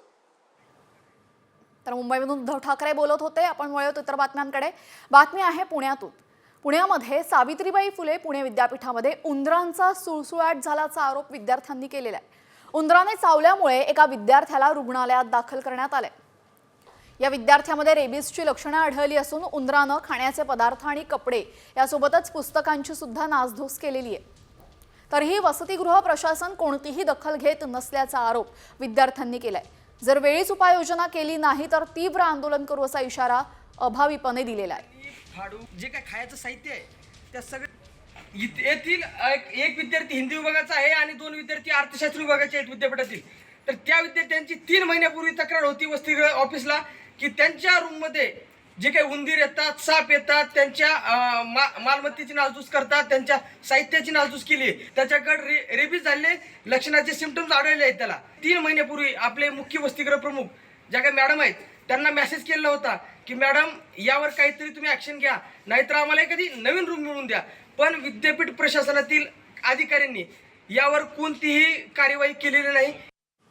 तर मुंबईमधून उद्धव ठाकरे बोलत होते. आपण वळूयात इतर बातम्यांकडे. बातमी आहे पुण्यातून. पुण्यामध्ये सावित्रीबाई फुले पुणे विद्यापीठामध्ये उंदरांचा सुळसुळाट झाल्याचा आरोप विद्यार्थ्यांनी केलेला आहे. उंदराने चावल्यामुळे एका विद्यार्थ्याला रुग्णालयात दाखल करण्यात आले. या विद्यार्थ्यामध्ये रेबीजची लक्षणं आढळली असून उंदरानं खाण्याचे पदार्थ आणि कपडे यासोबतच पुस्तकांची सुद्धा नासधूस केलेली आहे. तरीही वसतिगृह प्रशासन कोणतीही दखल घेत नसल्याचा आरोप विद्यार्थ्यांनी केलाय. जर वेळीच उपाययोजना केली नाही तर तीव्र आंदोलन करू असा इशारा अभाविपने दिलेला आहे. फाडू जे काय खायचं साहित्य आहे त्या सगळं येथील एक विद्यार्थी हिंदी विभागाचा आहे आणि 2 विद्यार्थी अर्थशास्त्र विभागाचे आहेत विद्यापीठातील. तर त्या विद्यार्थ्यांची 3 महिन्यापूर्वी तक्रार होती वसतिगृह ऑफिसला की त्यांच्या रूममध्ये जे काही उंदीर येतात, साप येतात, त्यांच्या मालमत्तेची नासधूस करतात, त्यांच्या साहित्याची नासधूस केली. त्याच्याकडे रेबीज झालेले लक्षणाचे सिम्पटम्स आढळले आहेत त्याला. 3 महिन्यापूर्वी आपले मुख्य वसतिगृह प्रमुख ज्या काही मॅडम आहेत त्यांना मेसेज केला होता की मॅडम यावर काहीतरी तुम्ही ॲक्शन घ्या, नाहीतर आम्हाला एखादी नवीन रूम मिळवून द्या. पण विद्यापीठ प्रशासनातील अधिकाऱ्यांनी यावर कोणतीही कार्यवाही केलेली नाही.